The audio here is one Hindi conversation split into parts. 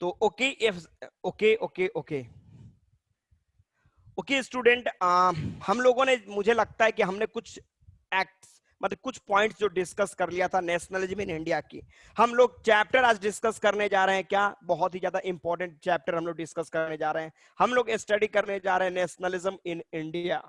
तो okay okay okay okay okay student, हम लोगों ने, मुझे लगता है कि हमने कुछ एक्ट्स मतलब कुछ पॉइंट्स जो डिस्कस कर लिया था नेशनलिज्म इन इंडिया की। हम लोग चैप्टर आज डिस्कस करने जा रहे हैं, क्या बहुत ही ज्यादा इंपॉर्टेंट चैप्टर हम लोग डिस्कस करने जा रहे हैं। हम लोग स्टडी करने जा रहे हैं नेशनलिज्म इन इंडिया।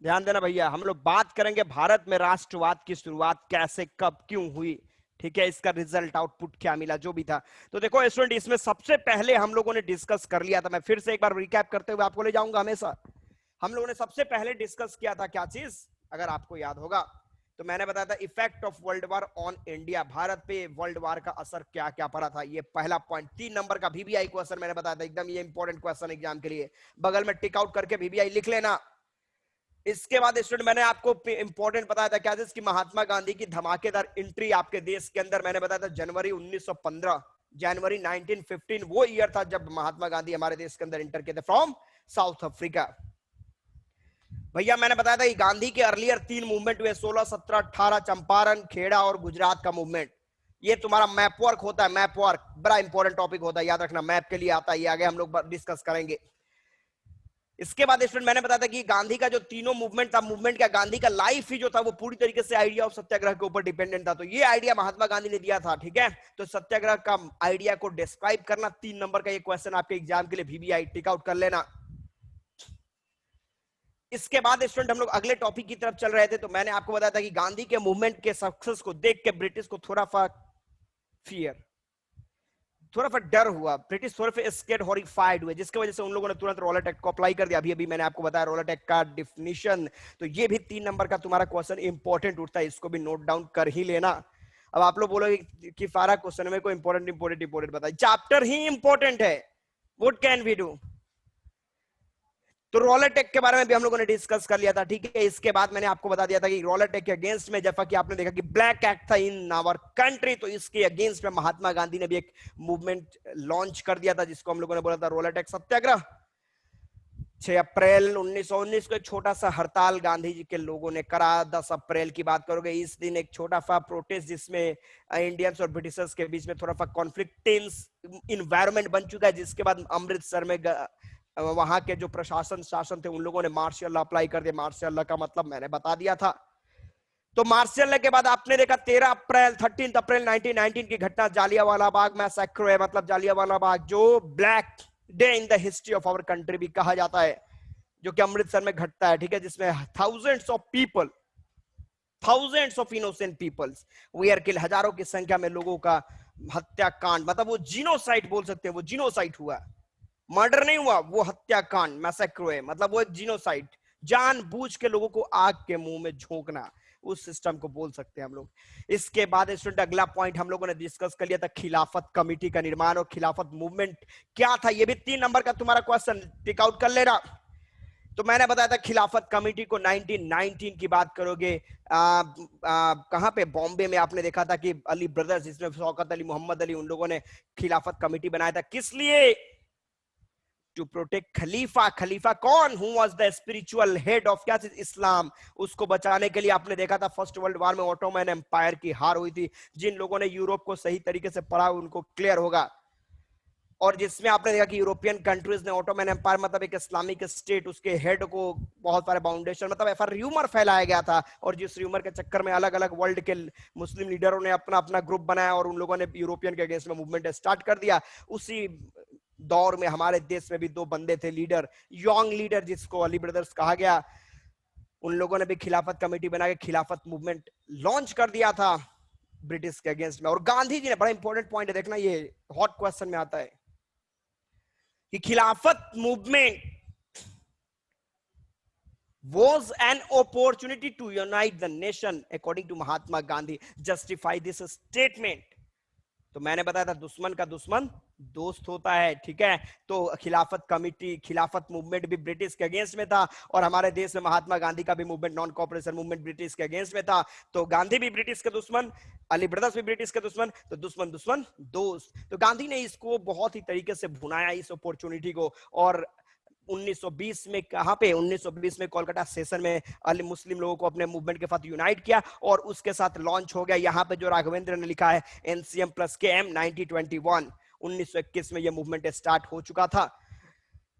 ध्यान देना भैया, हम लोग बात करेंगे भारत में राष्ट्रवाद की शुरुआत कैसे कब क्यों हुई, ठीक है, इसका रिजल्ट आउटपुट क्या मिला जो भी था। तो देखो स्टूडेंट, इसमें सबसे पहले हम लोगों ने डिस्कस कर लिया था, मैं फिर से एक बार रिकैप करते हुए आपको ले जाऊंगा हमेशा। हम लोगों ने सबसे पहले डिस्कस किया था क्या चीज, अगर आपको याद होगा तो मैंने बताया था effect of world war on India, Bharat पे वर्ल्ड वार का असर क्या क्या पड़ा था। ये पहला पॉइंट, 3 नंबर का वीबीआई क्वेश्चन मैंने बताया था, एकदम ये इंपॉर्टेंट क्वेश्चन एग्जाम के लिए, बगल में टिक आउट करके वीबीआई लिख लेना। इसके बाद स्टूडेंट मैंने आपको इंपॉर्टेंट बताया था क्या चीज कि महात्मा गांधी की धमाकेदार एंट्री आपके देश के अंदर, मैंने बताया था जनवरी 1915, जनवरी 1915 वो ईयर था जब महात्मा गांधी हमारे देश के अंदर एंटर किए थे फ्रॉम साउथ अफ्रीका। भैया मैंने बताया था कि गांधी के अर्लियर 3 मूवमेंट हुए, 16, 17, 18, चंपारण, खेड़ा और गुजरात का मूवमेंट। ये तुम्हारा मैप वर्क होता है, मैप वर्क बड़ा इंपॉर्टेंट टॉपिक होता है, याद रखना, मैप के लिए आता है, ये आगे हम लोग डिस्कस करेंगे। इसके बाद स्टूडेंट मैंने बताया था कि गांधी का जो तीनों मूवमेंट था, मूवमेंट क्या, गांधी का लाइफ ही जो था वो पूरी तरीके से आइडिया ऑफ सत्याग्रह के ऊपर डिपेंडेंट था। तो ये आइडिया महात्मा गांधी ने दिया था, ठीक है। तो सत्याग्रह का आइडिया को डिस्क्राइब करना, 3 नंबर का ये क्वेश्चन आपके एग्जाम के लिए वीबीआई टिक आउट कर लेना। इसके बाद स्टूडेंट हम लोग अगले टॉपिक की तरफ चल रहे थे, तो मैंने आपको बताया था कि गांधी के मूवमेंट के सक्सेस को देख के ब्रिटिश को थोड़ा सा फियर, थोड़ा सा डर हुआ, ब्रिटिश थोड़े से स्केर्ड हॉरिफाइड हुए, जिसकी वजह से उन लोगों ने तुरंत रॉलेट एक्ट को अप्लाई कर दिया। अभी अभी मैंने आपको बताया रॉलेट एक्ट का डिफिनीशन। तो ये भी 3 नंबर का तुम्हारा क्वेश्चन इंपॉर्टेंट उठता है, इसको भी नोट डाउन कर ही लेना। अब आप लोग बोलोगे कि सारा क्वेश्चन में कोई इंपॉर्टेंट इंपॉर्टेंट इंपॉर्टेंट बताइए, चैप्टर ही इंपॉर्टेंट है, व्हाट कैन वी डू। तो रोलर टेक के बारे में भी हम लोगों ने डिस्कस कर लिया था, ठीक है। इसके बाद मैंने आपको बता दिया था कि रोलर टेक के अगेंस्ट में, जैसा कि आपने देखा कि ब्लैक एक्ट था इन आवर कंट्री, तो इसके अगेंस्ट में महात्मा गांधी ने भी एक मूवमेंट लॉन्च कर दिया था, जिसको हम लोगों ने बोला था रोलर टेक सत्याग्रह। 6 अप्रैल 1919 को एक छोटा सा हड़ताल गांधी जी के लोगों ने करा। 10 अप्रैल की बात करोगे, इस दिन एक छोटा सा प्रोटेस्ट जिसमें इंडियंस और ब्रिटिशर्स के बीच में थोड़ा सा कॉन्फ्लिक्ट टेंस इन्वायरमेंट बन चुका है, जिसके बाद अमृतसर में वहां के जो प्रशासन शासन थे उन लोगों ने मार्शियल लॉ अप्लाई कर दिया। मार्शियल लॉ का मतलब मैंने बता दिया था। तो मार्शियल लॉ के बाद आपने देखा 13 अप्रैल 1919 की घटना, जालियांवाला बाग मैसेक्र है, मतलब जालियांवाला बाग जो black day in the history of our country भी कहा जाता है, जो कि अमृतसर में घटता है, ठीक है, जिसमें thousands of people, thousands of innocent peoples were kill, हजारों की संख्या में लोगों का हत्याकांड, मतलब वो जीनोसाइड बोल सकते हैं, वो जीनोसाइड हुआ, मर्डर नहीं हुआ, वो हत्याकांड मैसेक्र है, मतलब वो एक जीनोसाइड, जानबूझ के लोगों को आग के मुंह में झोंकना, उस सिस्टम को बोल सकते हैं हम लोग। इसके बाद स्टूडेंट अगला पॉइंट हम लोगों ने डिस्कस कर लिया था खिलाफत कमेटी का निर्माण और खिलाफत मूवमेंट क्या था। ये भी 3 नंबर का तुम्हारा क्वेश्चन, टिक आउट कर लेना। तो मैंने बताया था खिलाफत कमेटी को 1919 की बात करोगे, कहां पे, बॉम्बे में आपने देखा था कि अली ब्रदर्स, जिसमें शौकत अली, मोहम्मद अली, उन लोगों ने खिलाफत कमेटी बनाया था, किस लिए, टू प्रोटेक्ट खलीफा। खलीफा कौन, who was the spiritual head of क्या चीज, इस्लाम, उसको बचाने के लिए। आपने देखा था फर्स्ट वर्ल्ड वॉर में ऑटोमन एम्पायर की हार हुई थी, जिन लोगों ने यूरोप को सही तरीके से पढ़ा उनको क्लियर होगा, और जिसमें आपने देखा कि यूरोपियन कंट्रीज ने ऑटोमन एम्पायर मतलब एक इस्लामिक स्टेट, उसके हेड को बहुत सारे बाउंडेशन, मतलब ऐसा र्यूमर फैलाया गया था, और जिस र्यूमर के चक्कर में अलग अलग वर्ल्ड के मुस्लिम लीडरों ने अपना अपना ग्रुप बनाया और उन लोगों ने यूरोपियन के अगेंस्ट में मूवमेंट स्टार्ट कर दिया। उसी दौर में हमारे देश में भी 2 बंदे थे लीडर, यंग लीडर, जिसको अली ब्रदर्स कहा गया, उन लोगों ने भी खिलाफत कमेटी बना के खिलाफत मूवमेंट लॉन्च कर दिया था ब्रिटिश के अगेंस्ट में। और गांधी जी ने, बड़ा इंपॉर्टेंट पॉइंट है, देखना ये हॉट क्वेश्चन में आता है कि खिलाफत movement was an opportunity to unite the nation according to Mahatma Gandhi. Justify this statement. तो मैंने बताया था दुश्मन का दुश्मन दोस्त होता है, ठीक है। तो खिलाफत कमेटी, खिलाफत मूवमेंट भी ब्रिटिश के अगेंस्ट में था, और हमारे देश में महात्मा गांधी का भी movement, non cooperation movement, British के अगेंस्ट में था। तो गांधी भी ब्रिटिश के दुश्मन, अली ब्रदर्स भी ब्रिटिश के दुश्मन, तो दुश्मन दुश्मन दोस्त। तो गांधी ने इसको बहुत ही तरीके से भुनाया, इस अपॉर्चुनिटी को, और 1920 में कहां पे 1920 में कोलकाता सेशन में अली मुस्लिम लोगों को अपने मूवमेंट के साथ यूनाइट किया और उसके साथ लॉन्च हो गया यहां पे जो राघवेंद्र ने लिखा है एनसीएम प्लस के एम 1921। 1921 में ये मूवमेंट स्टार्ट हो चुका था।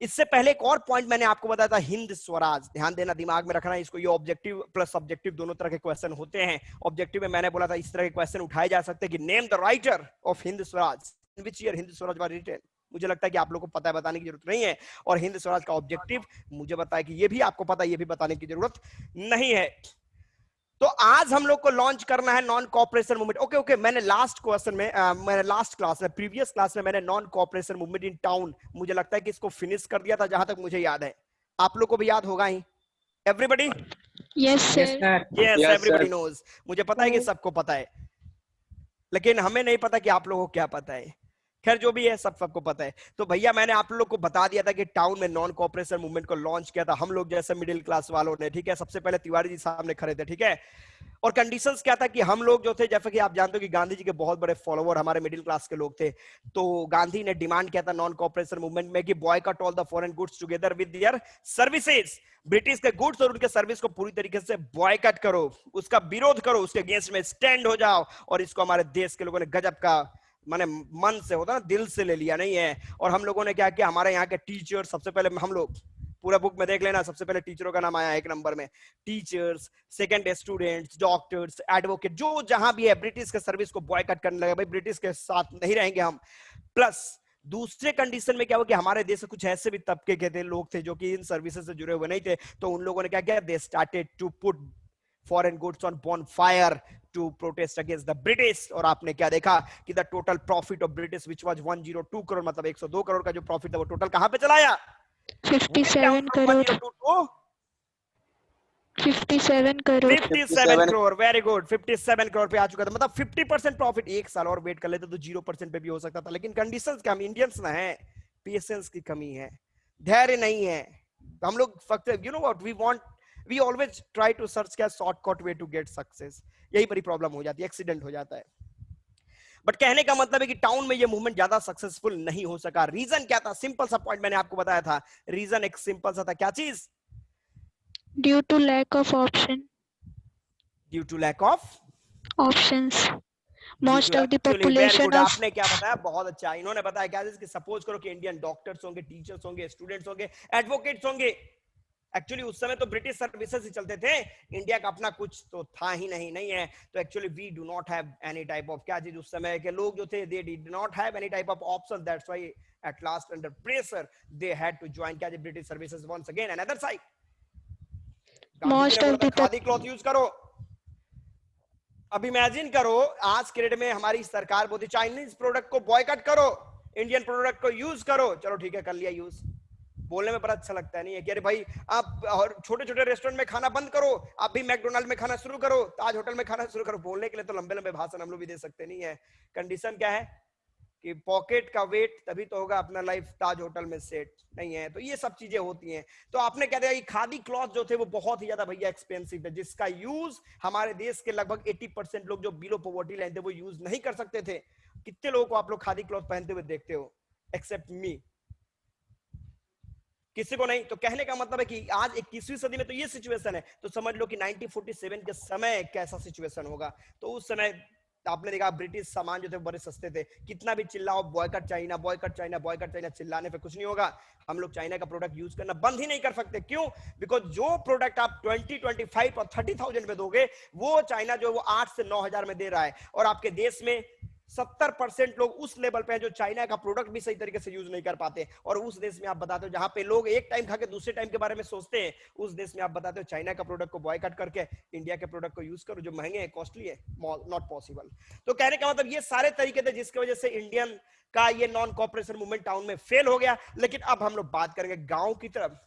इससे पहले एक और पॉइंट मैंने आपको बताया था, हिंद स्वराज। ध्यान देना, दिमाग में रखना इसको। ये ऑब्जेक्टिव प्लस सब्जेक्टिव दोनों तरह के क्वेश्चन होते हैं। ऑब्जेक्टिव में मैंने बोला था इस तरह के क्वेश्चन उठाए जा सकते हैं कि name the writer of Hind Swaraj, in which year Hind Swaraj was written. मुझे लगता है कि आप लोगों को पता है, बताने की जरूरत नहीं है। और हिंद स्वराज का ऑब्जेक्टिव मुझे बताया कि ये भी आपको पता है, ये भी बताने की जरूरत नहीं है। तो आज हम लोग को लॉन्च करना है non cooperation movement. Okay okay, मैंने लास्ट क्वेश्चन में मैंने लास्ट क्लास में प्रीवियस क्लास में मैंने non cooperation movement in town, मुझे लगता है कि इसको फिनिश कर दिया था जहां तक मुझे याद है। आप लोग को भी याद होगा ही। Everybody? Yes sir. Yes, everybody knows. मुझे पता है कि सबको पता है, लेकिन हमें नहीं पता कि आप लोगों को क्या पता है। खैर जो भी है, सबको पता है। तो भैया मैंने आप लोग को बता दिया था कि टाउन में नॉन कॉपरेशन मूवमेंट को लॉन्च किया था हम लोग जैसे मिडिल क्लास वालों ने, ठीक है। सबसे पहले तिवारी जी सामने खड़े थे, ठीक है। और कंडीशंस क्या था कि हम लोग जो थे, जैसे कि आप जानते हो कि गांधी जी के बहुत बड़े फॉलोवर हमारे मिडिल क्लास के लोग थे। तो गांधी ने डिमांड किया था नॉन कॉपरेशन मूवमेंट में कि boycott all the foreign goods together with their services. British के गुड्स और उनके सर्विस को पूरी तरीके से बॉयकॉट करो, उसका विरोध करो, उसके अगेंस्ट में स्टैंड हो जाओ। और इसको हमारे देश के लोगों ने गजब का, माने मन से होता ना, दिल से ले लिया, नहीं है। और हम लोगों ने क्या किया, हमारे यहाँ के टीचर, सबसे पहले हम लोग पूरा बुक में देख लेना, सबसे पहले टीचरों का नाम आया एक नंबर में। Teachers, second students, doctors, advocate, जो जहां भी है ब्रिटिश के सर्विस को बॉयकॉट करने लगे। भाई ब्रिटिश के साथ नहीं रहेंगे हम। प्लस दूसरे कंडीशन में क्या हुआ कि हमारे देश से कुछ ऐसे भी तबके के थे, लोग थे जो कि इन सर्विसेज से जुड़े हुए नहीं थे। तो उन लोगों ने क्या किया, they started to put foreign goods on bonfire to protest against the British. और आपने क्या देखा कि the total profit of British which was 102 crore, मतलब 102 करोड़ का जो प्रॉफिट था वो टोटल कहां पे चलाया, 57 करोड़। 57 करोड़। 57 crore, very good. 57 करोड़ पे आ चुका था, मतलब 50% प्रॉफिट। एक साल और वेट कर लेते तो 0% पे भी हो सकता था। लेकिन कंडीशंस क्या, हम इंडियंस ना है, पेशेंस की कमी है, धैर्य नहीं है हम लोग। फक्त you know what we want, we always try to search क्या shortcut way to get success. यही बड़ी प्रॉब्लम हो जाती है, एक्सीडेंट हो जाता है। बट कहने का मतलब है कि टाउन में ये मूवमेंट ज्यादा सक्सेसफुल नहीं हो सका। रीजन क्या था, सिंपल सा पॉइंट मैंने आपको बताया था। रीजन एक सिंपल सा था, क्या चीज? Due to lack of option. Due to lack of options. Most of the actually very population good. Of. आपने क्या बताया, बहुत अच्छा। इन्होंने बताया क्या, कि सपोज करो कि इंडियन डॉक्टर्स होंगे, टीचर्स होंगे, स्टूडेंट्स होंगे, एडवोकेट्स होंगे। एक्चुअली उस समय तो ब्रिटिश सर्विसेज ही चलते थे, इंडिया का अपना कुछ तो था ही नहीं, नहीं है। तो actually we do not have any type of, क्या चीज, उस समय के लोग जो थे they did not have any type of option. That's why at last under pressure they had to join क्या, British services once again. Another side Gandhi ji ने मोस्ट ऑफ बोला था द खादी क्लॉथ यूज करो। अब इमेजिन करो, आज के डेट में हमारी सरकार बोलती चाइनीज प्रोडक्ट को बॉयकॉट करो, इंडियन प्रोडक्ट को यूज करो। चलो ठीक है, कर लिया यूज। बोलने में बड़ा अच्छा लगता है, नहीं है कि अरे भाई आप और छोटे छोटे रेस्टोरेंट में खाना बंद करो, आप भी मैकडोनाल्ड में खाना शुरू करो, ताज होटल में खाना शुरू करो। बोलने के लिए तो लंबे लंबे भाषण हम लोग भी दे सकते नहीं है। कंडीशन क्या है कि पॉकेट का वेट तभी तो होगा अपना लाइफ ताज होटल में सेट, नहीं है। तो ये सब चीजें होती हैं। तो आपने कह दिया कि खादी क्लॉथ जो थे वो बहुत ही ज्यादा भैया एक्सपेंसिव थे, जिसका यूज हमारे देश के लगभग 80% लोग जो बिलो पॉवर्टी लाइन थे वो यूज नहीं कर सकते थे। कितने लोगों को आप लोग खादी क्लॉथ पहनते हुए देखते हो, एक्सेप्ट मी? किसी को नहीं। तो कहने का मतलब है कि आज 21वीं सदी में तो ये सिचुएशन है, तो समझ लो कि 1947 के समय कैसा सिचुएशन होगा। तो उस समय आपने देखा ब्रिटिश सामान जो थे बड़े सस्ते थे। कितना भी चिल्लाओ boycott China, boycott China, boycott China, चिल्लाने पे कुछ नहीं होगा। हम लोग चाइना का प्रोडक्ट यूज करना बंद ही नहीं कर सकते। क्यों? बिकॉज जो प्रोडक्ट आप 20, 25 और 30,000 में दोगे, वो चाइना जो वो 8 से 9,000 में दे रहा है। और आपके देश में 70% लोग उस लेवल पे हैं जो चाइना का प्रोडक्ट भी सही तरीके से यूज नहीं कर पाते। और उस देश में आप बताते हो जहां पे लोग एक टाइम खा के दूसरे टाइम के बारे में सोचते हैं, उस देश में आप बताते हो चाइना का प्रोडक्ट को बॉयकॉट करके इंडिया के प्रोडक्ट को यूज करो जो महंगे हैं, कॉस्टली है। Not possible. तो कहने का मतलब ये सारे तरीके थे जिसकी वजह से इंडियन का ये नॉन कॉपरेशन मूवमेंट टाउन में फेल हो गया। लेकिन अब हम लोग बात करेंगे गांव की तरफ।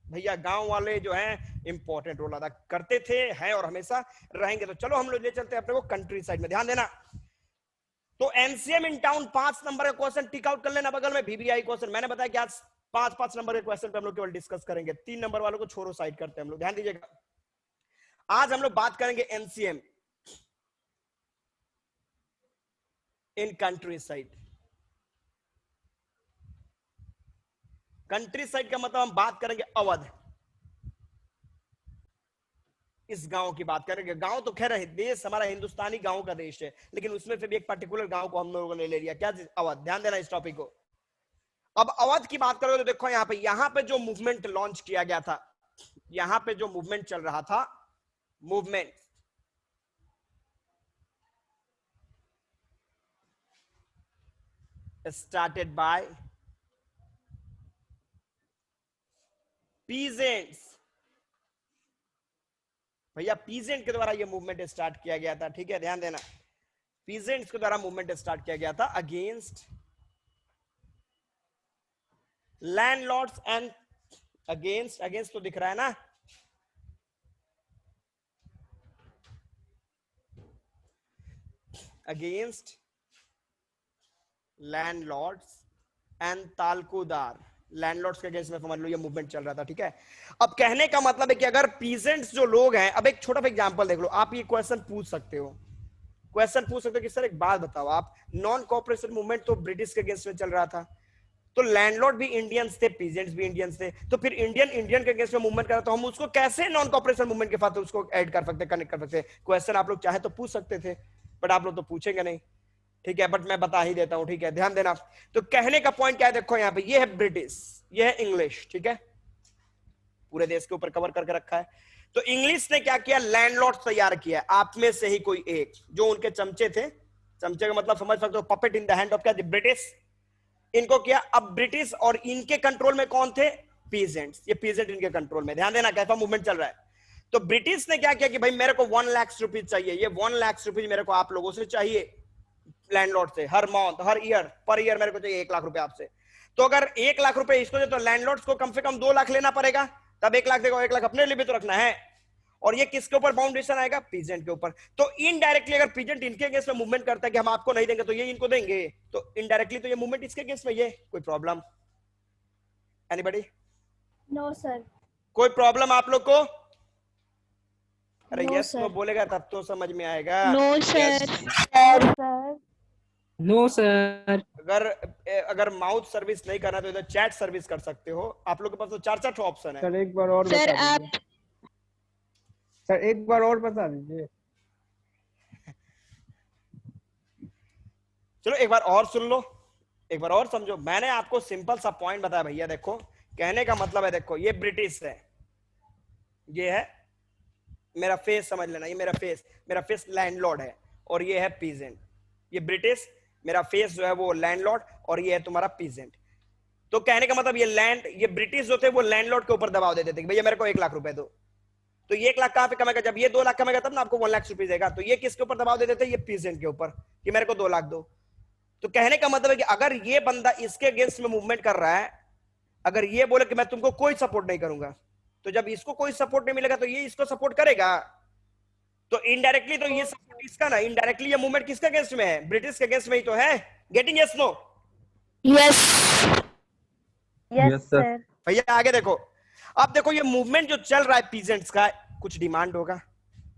भैया गांव वाले जो हैं इंपॉर्टेंट रोल अदा करते थे, हैं और हमेशा रहेंगे। तो चलो हम लोग ले चलते हैं अपने को कंट्री साइड में। ध्यान देना, तो एनसीएम इन टाउन 5 नंबर का क्वेश्चन टिक आउट कर लेना बगल में। वीबीआई क्वेश्चन मैंने बताया कि आज 5 नंबर के क्वेश्चन पे हम लोग केवल डिस्कस करेंगे। 3 नंबर वालों को छोड़ो, साइड करते हैं हम लोग। ध्यान दीजिएगा, आज हम लोग बात करेंगे NCM in country side. Country side का मतलब हम बात करेंगे अवध, इस गांव की बात करेंगे। गांव तो खैर है, देश हमारा हिंदुस्तानी गांव का देश है, लेकिन उसमें से भी एक पर्टिकुलर गांव को हम लोगों ने ले लिया, क्या चीज? अवध। ध्यान देना इस टॉपिक को। अब अवध की बात करोगे तो देखो यहाँ पे जो मूवमेंट लॉन्च किया गया था, यहाँ पे जो मूवमेंट चल रहा था, मूवमेंट स्टार्टेड बाय पीजेंट्स। भैया पीजेंट के द्वारा ये मूवमेंट स्टार्ट किया गया था, ठीक है, ध्यान देना। पीजेंट्स के द्वारा मूवमेंट स्टार्ट किया गया था against landlords and against, against तो दिख रहा है ना, अगेंस्ट लैंडलॉर्ड्स एंड तालकुदार। लैंडलॉर्ड्स के अगेंस्ट में समझ लो ये मूवमेंट चल रहा था, ठीक है। अब कहने का मतलब है कि अगर पीजेंट्स जो लोग हैं, अब एक छोटा सा एग्जांपल देख लो, आप ये क्वेश्चन पूछ सकते हो, क्वेश्चन पूछ सकते हो कि सर एक बात बताओ आप, नॉन कॉपरेशन मूवमेंट तो ब्रिटिश के अगेंस्ट में चल रहा था, तो लैंडलॉर्ड भी इंडियंस थे, पीजेंट्स भी इंडियंस थे, तो फिर इंडियन के अगेंस्ट में मूवमेंट कर रहा, तो हम उसको कैसे नॉन कॉपरेशन मूवमेंट के साथ उसको ऐड कर सकते, कनेक्ट कर सकते? क्वेश्चन आप लोग चाहे तो पूछ सकते थे, बट आप लोग तो पूछेंगे नहीं, ठीक है, बट मैं बता ही देता हूं, ठीक है, ध्यान देना। तो कहने का पॉइंट क्या है, देखो यहाँ पे ये है ब्रिटिश, ये है इंग्लिश, ठीक है, पूरे देश के ऊपर कवर करके रखा है। तो इंग्लिश ने क्या किया, लैंडलॉर्ड तैयार किया, आप में से ही कोई एक, जो उनके चमचे थे, चमचे का मतलब समझ सकते हो, puppet in the hand of क्या, ब्रिटिश, इनको किया। अब ब्रिटिश और इनके कंट्रोल में कौन थे, पीजेंट्स, ये पीजेंट इनके कंट्रोल में। ध्यान देना कैसा मूवमेंट चल रहा है। तो ब्रिटिश ने क्या किया कि भाई मेरे को 1 लाख रुपीज चाहिए, ये 1 लाख रुपीज मेरे को आप लोगों से चाहिए, लैंडलॉर्ड से, हर मंथ, हर ईयर, पर ईयर मेरे को चाहिए 1 लाख रुपए आपसे। तो अगर 1 लाख रुपए इसको दे तो लैंडलॉर्ड को कम से कम 2 लाख लेना पड़ेगा, तब 1 लाख देगा, 1 लाख अपने लिए भी तो रखना है, और ये किसके ऊपर बाउंडेशन आएगा, पीजेंट के ऊपर। तो इनडायरेक्टली अगर पीजेंट इनके अगेंस्ट में मूवमेंट करता है कि हम आपको नहीं देंगे, तो ये इनको देंगे, तो इनडायरेक्टली तो ये मूवमेंट इसके अगेंस्ट में, ये कोई प्रॉब्लम, एनीबॉडी? No sir. कोई प्रॉब्लम आप लोग को? अरे No, यस sir. नो बोलेगा तब तो समझ में आएगा। No Yes. सर। No, sir. No sir. अगर माउथ सर्विस नहीं करना तो इधर चैट सर्विस कर सकते हो, आप लोग के पास तो 4 ऑप्शन है। सर एक बार और सर बता आप दीजिए, सर एक बार और बता दीजिए। चलो एक बार और सुन लो, एक बार और समझो, मैंने आपको सिंपल सा पॉइंट बताया भैया, देखो कहने का मतलब है, देखो ये ब्रिटिश है, ये है मेरा फेस, समझ लेना, ये मेरा फेस लैंडलॉर्ड है, और ये है पीजेंट, ये ब्रिटिश, मेरा फेस जो है वो लैंडलॉर्ड, और ये है तुम्हारा पीजेंट। तो कहने का मतलब ये ब्रिटिश जो थे वो लैंडलॉर्ड के ऊपर दबाव देते थे, भैया मेरे को 1 लाख रुपए दो, तो ये 1 लाख कहां पे कमाएगा, जब ये 2 लाख कमाएगा तब ना आपको 1 लाख रुपीज देगा। तो ये किसके ऊपर दबाव देते थे, ये पीजेंट के ऊपर, कि मेरे को 2 लाख दो। तो कहने का मतलब है कि अगर ये बंदा इसके अगेंस्ट में मूवमेंट कर रहा है, अगर ये बोले कि मैं तुमको कोई सपोर्ट नहीं करूंगा, तो जब इसको कोई सपोर्ट नहीं मिलेगा तो ये इसको सपोर्ट करेगा, तो इनडायरेक्टली तो ये सपोर्ट इसका ना, इनडायरेक्टली ये मूवमेंट किसके अगेंस्ट में है, ब्रिटिश के अगेंस्ट में ही तो है। Getting yes no? Yes. Yes, sir. भैया आगे देखो, अब देखो ये मूवमेंट जो चल रहा है पीजेंट्स का, कुछ डिमांड होगा,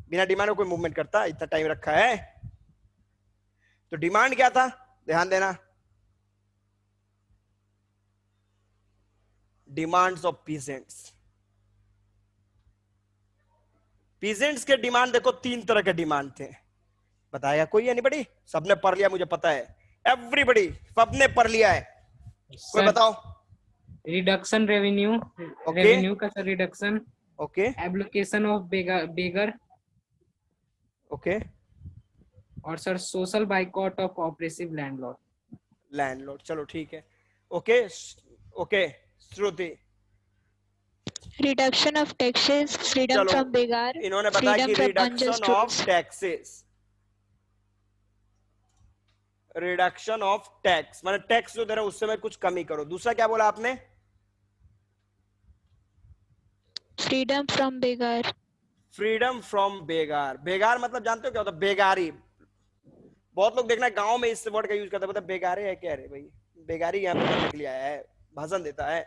बिना डिमांड को कोई मूवमेंट करता, इतना टाइम रखा है, तो डिमांड क्या था, ध्यान देना, डिमांड्स ऑफ पीजेंट्स। पीजेंट्स के डिमांड देखो 3 तरह के डिमांड थे, बताएगा कोई, एनीबॉडी? सबने पढ़ लिया मुझे पता है, एवरीबॉडी सबने पढ़ लिया है, कोई बताओ? Reduction revenue, Okay. रेवेन्यू का sir reduction, okay abolition of begar, okay, और sir social boycott of oppressive landlord. Landlord, चलो ठीक है, okay okay. Shruti, reduction of taxes, freedom चलो, फ्रॉम बेगार, इन्होंने बताया कि freedom from reduction unjust of rules. Taxes, reduction of tax माने टैक्स जो दे रहे उससे में कुछ कमी करो। दूसरा क्या बोला आपने? Freedom from begar. Freedom from begar. Begar मतलब जानते हो क्या होता है? बेगारी। बहुत लोग देखना गांव में इस वर्ड का यूज करते हैं, मतलब बेगारे है क्या रे भाई, बेगारी यहाँ पे करने के लिए आया है, भाषण देता है।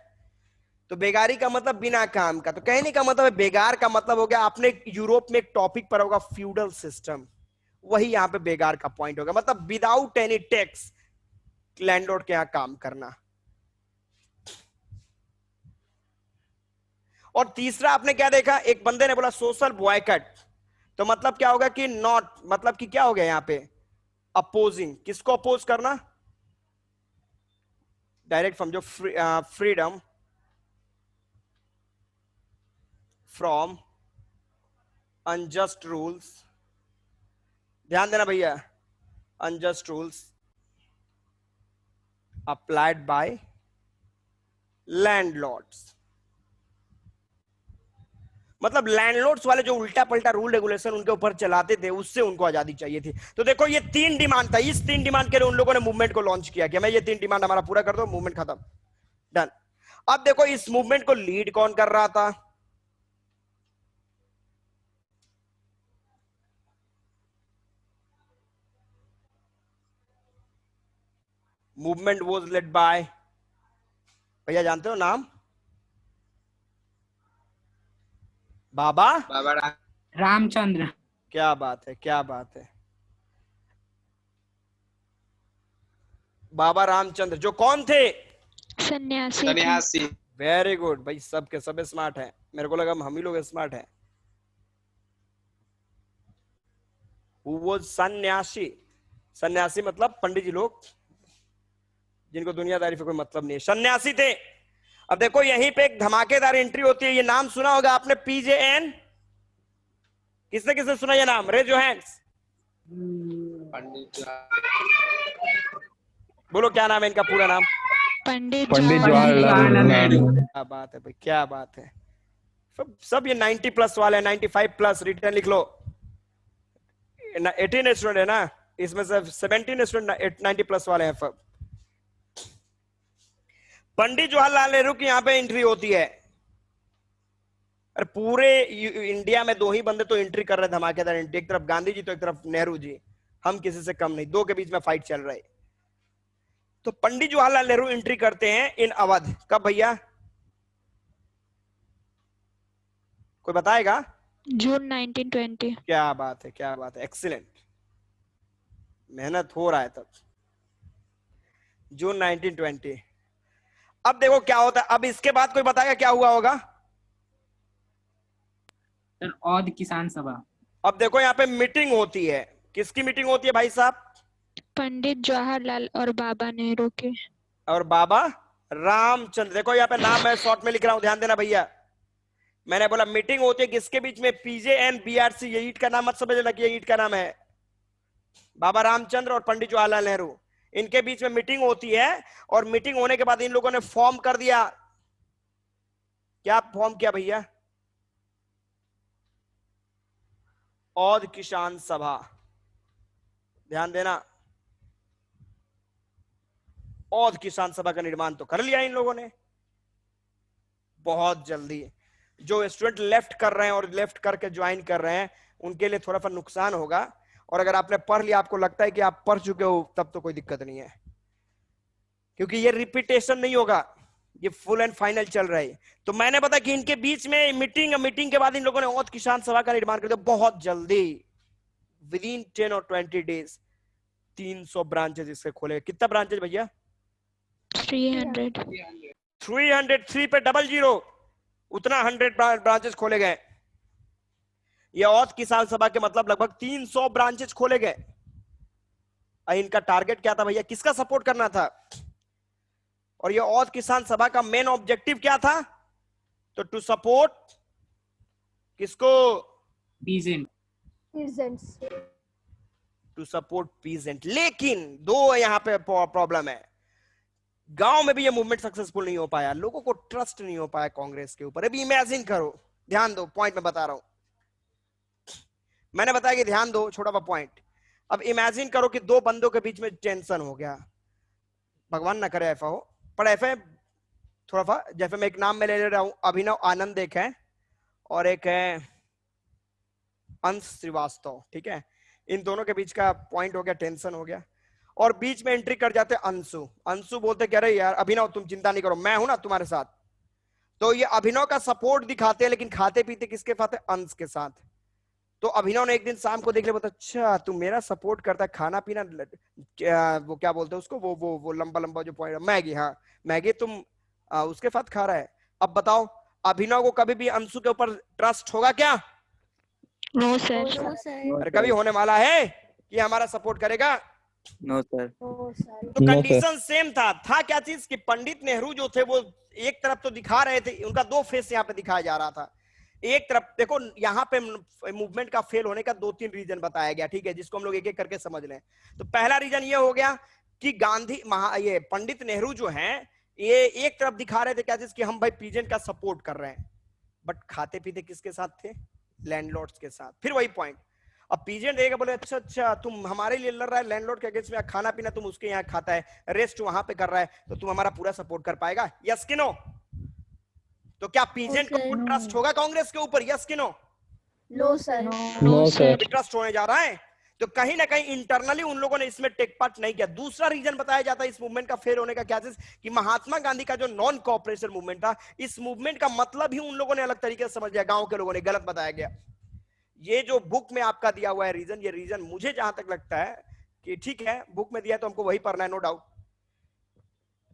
तो बेगारी का मतलब बिना काम का। तो कहने का मतलब है बेगार का मतलब हो गया, आपने यूरोप में एक टॉपिक पर होगा फ्यूडल सिस्टम, वही यहाँ पे बेगार का पॉइंट होगा, मतलब विदाउट एनी टैक्स लैंडलॉर्ड के यहाँ काम करना। और तीसरा आपने क्या देखा, एक बंदे ने बोला सोशल बॉयकट, तो मतलब क्या होगा कि नॉट, मतलब कि क्या हो गया यहां पे, अपोजिंग। किसको अपोज करना, डायरेक्ट फ्रॉम, जो फ्रीडम फ्रॉम अनजस्ट रूल्स, ध्यान देना भैया, unjust rules applied by landlords. मतलब लैंडलॉर्ड्स वाले जो उल्टा पलटा रूल रेगुलेशन उनके ऊपर चलाते थे, उससे उनको आजादी चाहिए थी। तो देखो ये 3 डिमांड था, इस 3 डिमांड के लिए उन लोगों ने मूवमेंट को लॉन्च किया कि मैं ये 3 डिमांड हमारा पूरा कर दो, मूवमेंट खत्म, डन। अब देखो इस मूवमेंट को लीड कौन कर रहा था, मूवमेंट वॉज लेड बाय, भैया जानते हो नाम, बाबा रामचंद्र। क्या बात है, क्या बात है, बाबा रामचंद्र, जो कौन थे, सन्यासी थे। वेरी गुड भाई, सब के सब स्मार्ट है, मेरे को लगा हम ही लोग स्मार्ट हैं। Who was सन्यासी, सन्यासी मतलब पंडित जी लोग जिनको दुनियादारी से कोई मतलब नहीं है, सन्यासी थे। अब देखो यहीं पे एक धमाकेदार एंट्री होती है, ये नाम सुना होगा आपने, PJN, किसने किसने सुना ये नाम, रेज योर हैंड्स, बोलो क्या नाम है इनका पूरा नाम, पंडित जवाहरलाल नेहरू। क्या बात है भाई, क्या बात है, सब ये 90 प्लस वाले, 95 प्लस, रिटर्न लिख लो, 18 स्टूडेंट है ना, इसमें से 17 स्टूडेंट 90 प्लस वाले हैं सब। पंडित जवाहरलाल नेहरू की यहां पे एंट्री होती है। अरे पूरे इंडिया में 2 ही बंदे तो एंट्री कर रहे धमाकेदार एंट्री, एक तरफ गांधी जी तो एक तरफ नेहरू जी, हम किसी से कम नहीं, 2 के बीच में फाइट चल रहा है। तो पंडित जवाहरलाल नेहरू एंट्री करते हैं इन अवध, कब भैया, कोई बताएगा, जून 1920। क्या बात है, क्या बात है, एक्सीलेंट, मेहनत हो रहा है तब, जून 1920। अब देखो क्या होता है, अब इसके बाद कोई बताएगा क्या हुआ होगा, औध किसान सभा। अब देखो यहाँ पे मीटिंग होती है, किसकी मीटिंग होती है भाई साहब, पंडित जवाहरलाल और बाबा नेहरू के, और बाबा रामचंद्र। देखो यहाँ पे नाम मैं शॉर्ट में लिख रहा हूं, ध्यान देना भैया, मैंने बोला मीटिंग होती है किसके बीच में, PJN BRC, ये ईट का नाम मत समझ लेना कि ये ईट का नाम है, बाबा रामचंद्र और पंडित जवाहरलाल नेहरू, इनके बीच में मीटिंग होती है। और मीटिंग होने के बाद इन लोगों ने फॉर्म कर दिया, क्या फॉर्म किया भैया, औध किसान सभा, ध्यान देना, औध किसान सभा का निर्माण तो कर लिया इन लोगों ने बहुत जल्दी। जो स्टूडेंट लेफ्ट कर रहे हैं और लेफ्ट करके ज्वाइन कर रहे हैं उनके लिए थोड़ा सा नुकसान होगा, और अगर आपने पढ़ लिया, आपको लगता है कि आप पढ़ चुके हो, तब तो कोई दिक्कत नहीं है, क्योंकि ये रिपीटेशन नहीं होगा, ये फुल एंड फाइनल चल रहा है। तो मैंने बताया कि इनके बीच में मीटिंग के बाद इन लोगों ने औध किसान सभा का निर्माण कर दिया बहुत जल्दी, विद इन 10 और 20 डेज 300 ब्रांचेज इसके खोले। कितना ब्रांचेज भैया, 300। 303 पे 00, उतना 100 ब्रांचेस खोले गए। ये औध किसान सभा के मतलब लगभग 300 ब्रांचेस खोले गए। इनका टारगेट क्या था भैया, किसका सपोर्ट करना था, और ये औध किसान सभा का मेन ऑब्जेक्टिव क्या था, तो टू सपोर्ट किसको, पीजेंट, टू सपोर्ट पीजेंट। लेकिन 2 यहां पे प्रॉब्लम है, गांव में भी ये मूवमेंट सक्सेसफुल नहीं हो पाया, लोगों को ट्रस्ट नहीं हो पाया कांग्रेस के ऊपर। अभी इमेजिन करो, ध्यान दो, पॉइंट में बता रहा हूं, मैंने बताया कि ध्यान दो, छोटा सा पॉइंट। अब इमेजिन करो कि 2 बंदों के बीच में टेंशन हो गया, भगवान ना करे ऐसा हो, पर ऐसा थोड़ा सा, जैसे मैं एक नाम में ले रहा हूं, अभिनव आनंद एक है और एक है अंश श्रीवास्तव, ठीक है, इन दोनों के बीच का पॉइंट हो गया, टेंशन हो गया, और बीच में एंट्री कर जाते अंशु। अंशु बोलते कह रहे यार अभिनव तुम चिंता नहीं करो, मैं हूं ना तुम्हारे साथ। तो ये अभिनव का सपोर्ट दिखाते हैं, लेकिन खाते पीते किसके साथ है, अंश के साथ। तो अभिनव ने एक दिन शाम को देख लिया, बोलता अच्छा तू मेरा सपोर्ट करता है, खाना पीना वो क्या बोलते हैं उसको, वो लंबा लंबा जो पॉइंट, मैगी, हाँ मैगी तुम उसके साथ खा रहा है। अब बताओ अभिनव को कभी भी अंशु के ऊपर ट्रस्ट होगा क्या? No sir. No sir. अरे कभी होने वाला है कि हमारा सपोर्ट करेगा? No sir. No sir. तो कंडीशन सेम था क्या चीज कि पंडित नेहरू जो थे वो एक तरफ तो दिखा रहे थे, उनका दो फेस यहाँ पे दिखाया जा रहा था। एक तरफ देखो यहाँ पे मूवमेंट का फेल होने का 2-3 रीजन बताया गया, ठीक है, जिसको हम लोग एक एक करके समझ लें। तो पहला रीजन ये हो गया कि ये पंडित नेहरू जो हैं ये एक तरफ दिखा रहे थे क्या चीज कि हम भाई पीजेंट का सपोर्ट कर रहे हैं, बट खाते पीते किसके साथ थे? लैंडलॉर्ड्स के साथ। फिर वही पॉइंट, अब पीजेंट देगा बोले अच्छा तुम हमारे लिए लड़ रहा है लैंडलॉर्ड के अगेंस्ट में, खाना पीना तुम उसके यहाँ खाता है, रेस्ट वहां पे कर रहा है, तो तुम हमारा पूरा सपोर्ट कर पाएगा? यस कि नो? तो क्या पीजेंट को ट्रस्ट होगा कांग्रेस के ऊपर? यस कि no? No sir. No sir. Trust होने जा रहा है। तो कहीं ना कहीं इंटरनली उन लोगों ने इसमें टेक पार्ट नहीं किया। दूसरा रीजन बताया जाता है इस मूवमेंट का फेल होने का क्या चीज कि महात्मा गांधी का जो नॉन कोऑपरेशन मूवमेंट था, इस मूवमेंट का मतलब ही उन लोगों ने अलग तरीके से समझ लिया, गांव के लोगों ने गलत बताया गया। ये जो बुक में आपका दिया हुआ है रीजन, ये रीजन मुझे जहां तक लगता है कि ठीक है, बुक में दिया तो हमको वही पढ़ना है, नो डाउट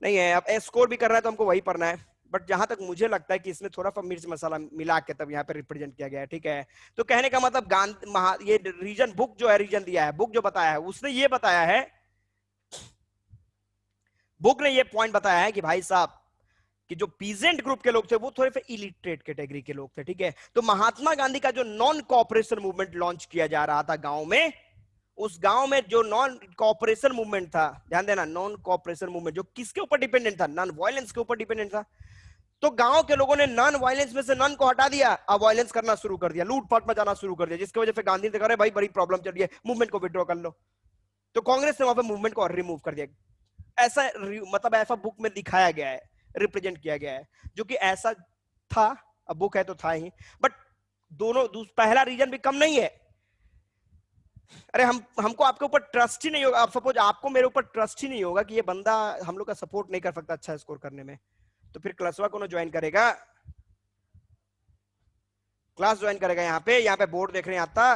नहीं है, अब स्कोर भी करना है तो हमको वही पढ़ना है, बट जहां तक मुझे लगता है कि इसमें थोड़ा सा मिर्च मसाला मिला के तब यहाँ पे रिप्रेजेंट किया गया है, ठीक है। तो कहने का मतलब ये रीजन बुक जो है, रीजन दिया है, बुक जो बताया है उसने ये बताया है, बुक ने ये पॉइंट बताया है कि भाई साहब कि जो पीजेंट ग्रुप के लोग थे वो थोड़े से इलिटरेट कैटेगरी के लोग थे, ठीक है। तो महात्मा गांधी का जो नॉन कोऑपरेशन मूवमेंट लॉन्च किया जा रहा था गांव में, उस गांव में जो नॉन कोऑपरेशन मूवमेंट था, ध्यान देना, नॉन कोऑपरेशन मूवमेंट जो किसके ऊपर डिपेंडेंट था? नॉन वायलेंस के ऊपर डिपेंडेंट था। तो गांव के लोगों ने नॉन वायलेंस में से नॉन को हटा दिया, अब वायलेंस करना शुरू कर दिया, लूटपाट मचाना शुरू कर दिया, जिसकी वजह से गांधी ने कहा भाई बड़ी प्रॉब्लम चल रही है, मूवमेंट को विड्रॉ कर लो। तो कांग्रेस ने वहां पे मूवमेंट को रिमूव कर दिया। ऐसा मतलब ऐसा बुक में दिखाया गया है, रिप्रेजेंट किया गया है, जो कि ऐसा था, अब बुक है तो था ही, बट दोनों पहला रीजन भी कम नहीं है। अरे हमको आपके ऊपर ट्रस्ट ही नहीं होगा, आप सपोज आपको मेरे ऊपर ट्रस्ट ही नहीं होगा कि ये बंदा हम लोग का सपोर्ट नहीं कर सकता अच्छा स्कोर करने में, तो फिर क्लासवा कौन ज्वाइन करेगा? क्लास ज्वाइन करेगा। यहाँ पे बोर्ड देखने आता।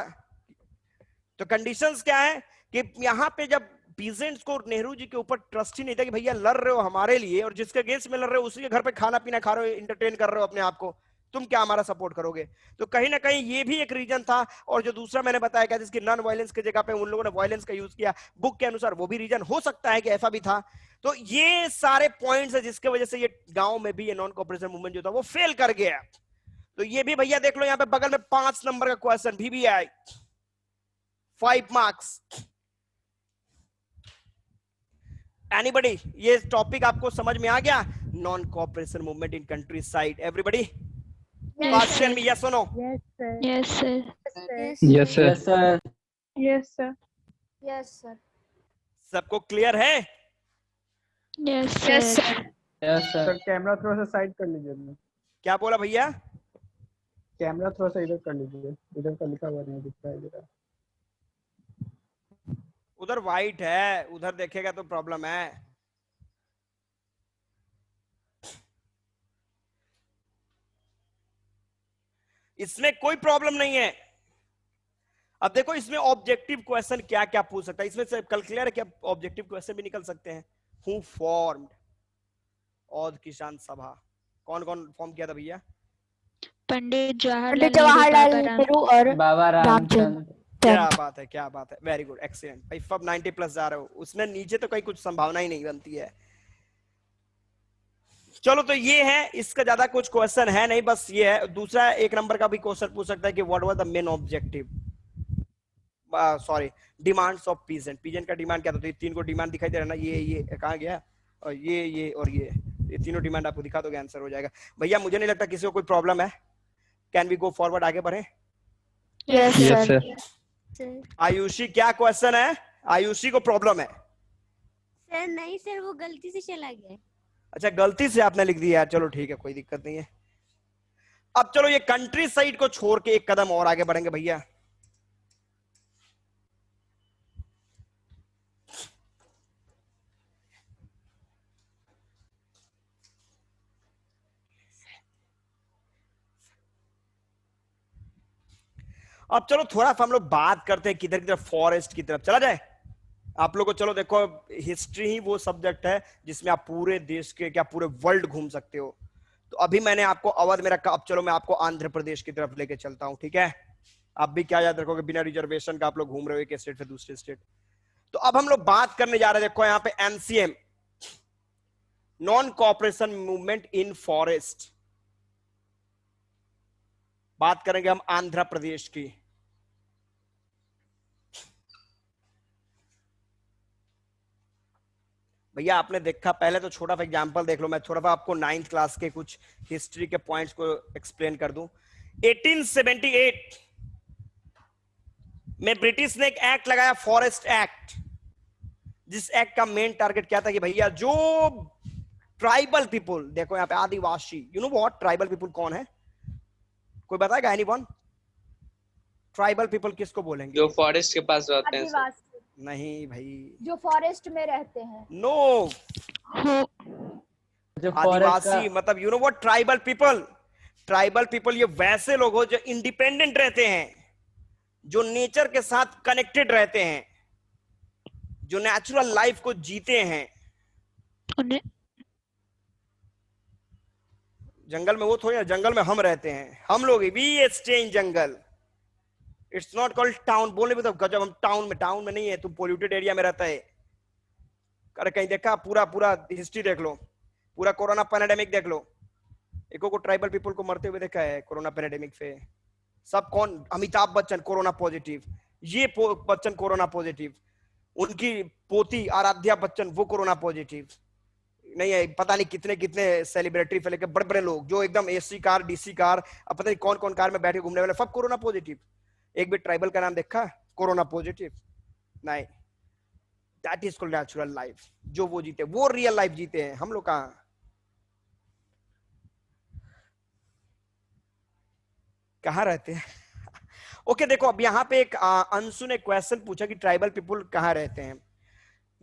तो कंडीशंस क्या है कि यहाँ पे जब पीजेंट्स को नेहरू जी के ऊपर ट्रस्ट ही नहीं था कि भैया लड़ रहे हो हमारे लिए और जिसके अगेंस्ट में लड़ रहे हो उसी के घर पे खाना पीना खा रहे हो, इंटरटेन कर रहे हो अपने आप को, तुम क्या हमारा सपोर्ट करोगे? तो कहीं ना कहीं ये भी एक रीजन था। और जो दूसरा मैंने बताया क्या, जिसकी नॉन वायलेंस की जगह पे उन लोगों ने वायलेंस का यूज किया, बुक के अनुसार वो भी रीजन हो सकता है कि ऐसा भी था। तो ये सारे पॉइंट्स है जिसके वजह से ये गांव में भी ये नॉन कोऑपरेशन मूवमेंट जो था वो फेल कर गया। तो ये भी भैया देख लो, यहाँ पे बगल में 5 नंबर का क्वेश्चन भी आई, 5 मार्क्स। एनीबडी, ये टॉपिक आपको समझ में आ गया? Non cooperation movement in countryside, everybody question में यस और no? Yes sir. Yes sir. Yes sir. Yes sir. सबको क्लियर है? Yes sir. Yes sir. Sir camera थोड़ा सा साइड कर लीजिए अपना। क्या बोला भैया? कैमरा थोड़ा सा इधर कर लीजिए, इधर का लिखा हुआ नहीं दिख रहा है इधर। उधर वाइट है, उधर देखेगा तो प्रॉब्लम है। इसमें कोई प्रॉब्लम नहीं है। अब देखो इसमें ऑब्जेक्टिव क्वेश्चन क्या क्या पूछ सकता है, इसमें से कल क्लियर है कि ऑब्जेक्टिव क्वेश्चन भी निकल सकते हैं। हु फॉर्म्ड औध किसान सभा, कौन कौन फॉर्म किया था भैया? पंडित जवाहरलाल नेहरू और बाबा रामचंद्र। क्या बात है, क्या बात है, वेरी गुड, एक्सीलेंट भाई। सब 90 प्लस जा रहे हो, उसमें नीचे तो कहीं कुछ संभावना ही नहीं बनती है। चलो तो ये है, इसका ज्यादा कुछ क्वेश्चन है नहीं, बस ये है। दूसरा 1 नंबर का भी क्वेश्चन पूछ सकता है कि what was the main objective, sorry, demands of peasant. Peasant का डिमांड क्या था? तो ये 3 को डिमांड दिखाई दे रहा है ना, ये कहाँ गया, और ये और ये तीनों डिमांड आपको दिखा दोगे, आंसर हो जाएगा भैया। मुझे नहीं लगता किसी को कोई प्रॉब्लम है। कैन वी गो फॉरवर्ड, आगे बढ़े? Yes sir. आयुषी, क्या क्वेश्चन है? आयुषी को प्रॉब्लम है? सर नहीं सर, वो गलती से चला गया। अच्छा, गलती से आपने लिख दिया, चलो ठीक है, कोई दिक्कत नहीं है। अब चलो ये कंट्री साइड को छोड़ के एक कदम और आगे बढ़ेंगे भैया। अब चलो थोड़ा सा हम लोग बात करते हैं किधर की तरफ, फॉरेस्ट की तरफ चला जाए। आप लोगों को चलो देखो, हिस्ट्री ही वो सब्जेक्ट है जिसमें आप पूरे देश के क्या पूरे वर्ल्ड घूम सकते हो। तो अभी मैंने आपको अवध में रखा, अब चलो मैं आपको आंध्र प्रदेश की तरफ लेके चलता हूं, ठीक है। आप भी क्या याद रखोगे, बिना रिजर्वेशन का आप लोग घूम रहे हो एक स्टेट से दूसरे स्टेट। तो अब हम लोग बात करने जा रहे हैं, देखो यहाँ पे NCM, non cooperation movement in forest. बात करेंगे हम आंध्र प्रदेश की। भैया आपने देखा, पहले तो छोटा सा एग्जांपल देख लो, मैं थोड़ा सा आपको 9th क्लास के कुछ हिस्ट्री के पॉइंट्स को एक्सप्लेन कर दूं। 1878 में ब्रिटिश ने एक एक्ट लगाया, फॉरेस्ट एक्ट, जिस एक्ट का मेन टारगेट क्या था कि भैया जो ट्राइबल पीपुल, देखो यहाँ पे Adivasi, you know what tribal people कौन है, कोई बताएगा एनीवन? ट्राइबल पीपल किसको बोलेंगे? जो फॉरेस्ट के पास रहते हैं सर। आदिवासी नहीं भाई, जो फॉरेस्ट में रहते हैं। नो, जो आदिवासी मतलब you know what tribal people? Tribal people ये वैसे लोग हो जो इंडिपेंडेंट रहते हैं, जो नेचर के साथ कनेक्टेड रहते हैं, जो नेचुरल लाइफ को जीते हैं। उन्हें जंगल में वो थोड़ी, जंगल में हम रहते हैं, हम लोग we stay in jungle. It's not called town. बोलने में तो गजब, हम टाउन में नहीं है, तुम पोल्यूटेड एरिया में रहता है। अरे कहीं देखा, पूरा हिस्ट्री देख लो, पूरा कोरोना पैंडेमिक देख लो, एको को ट्राइबल पीपल को मरते हुए देखा है कोरोना पैंडेमिक से? सब कौन? अमिताभ बच्चन कोरोना पॉजिटिव, ये बच्चन कोरोना पॉजिटिव, उनकी पोती आराध्या बच्चन वो कोरोना पॉजिटिव, नहीं है पता नहीं कितने कितने सेलिब्रिटी फैले के बड़े बड़े लोग जो एकदम एसी कार डीसी कार, अब पता नहीं कौन कौन कार में बैठे घूमने वाले, सब कोरोना पॉजिटिव। एक भी ट्राइबल का नाम देखा कोरोना पॉजिटिव? नहीं। That is called natural life. जो वो जीते वो रियल लाइफ जीते हैं, हम लोग कहां रहते हैं? ओके देखो, अब यहां पे एक अंशु ने क्वेश्चन पूछा कि ट्राइबल पीपुल कहां रहते हैं।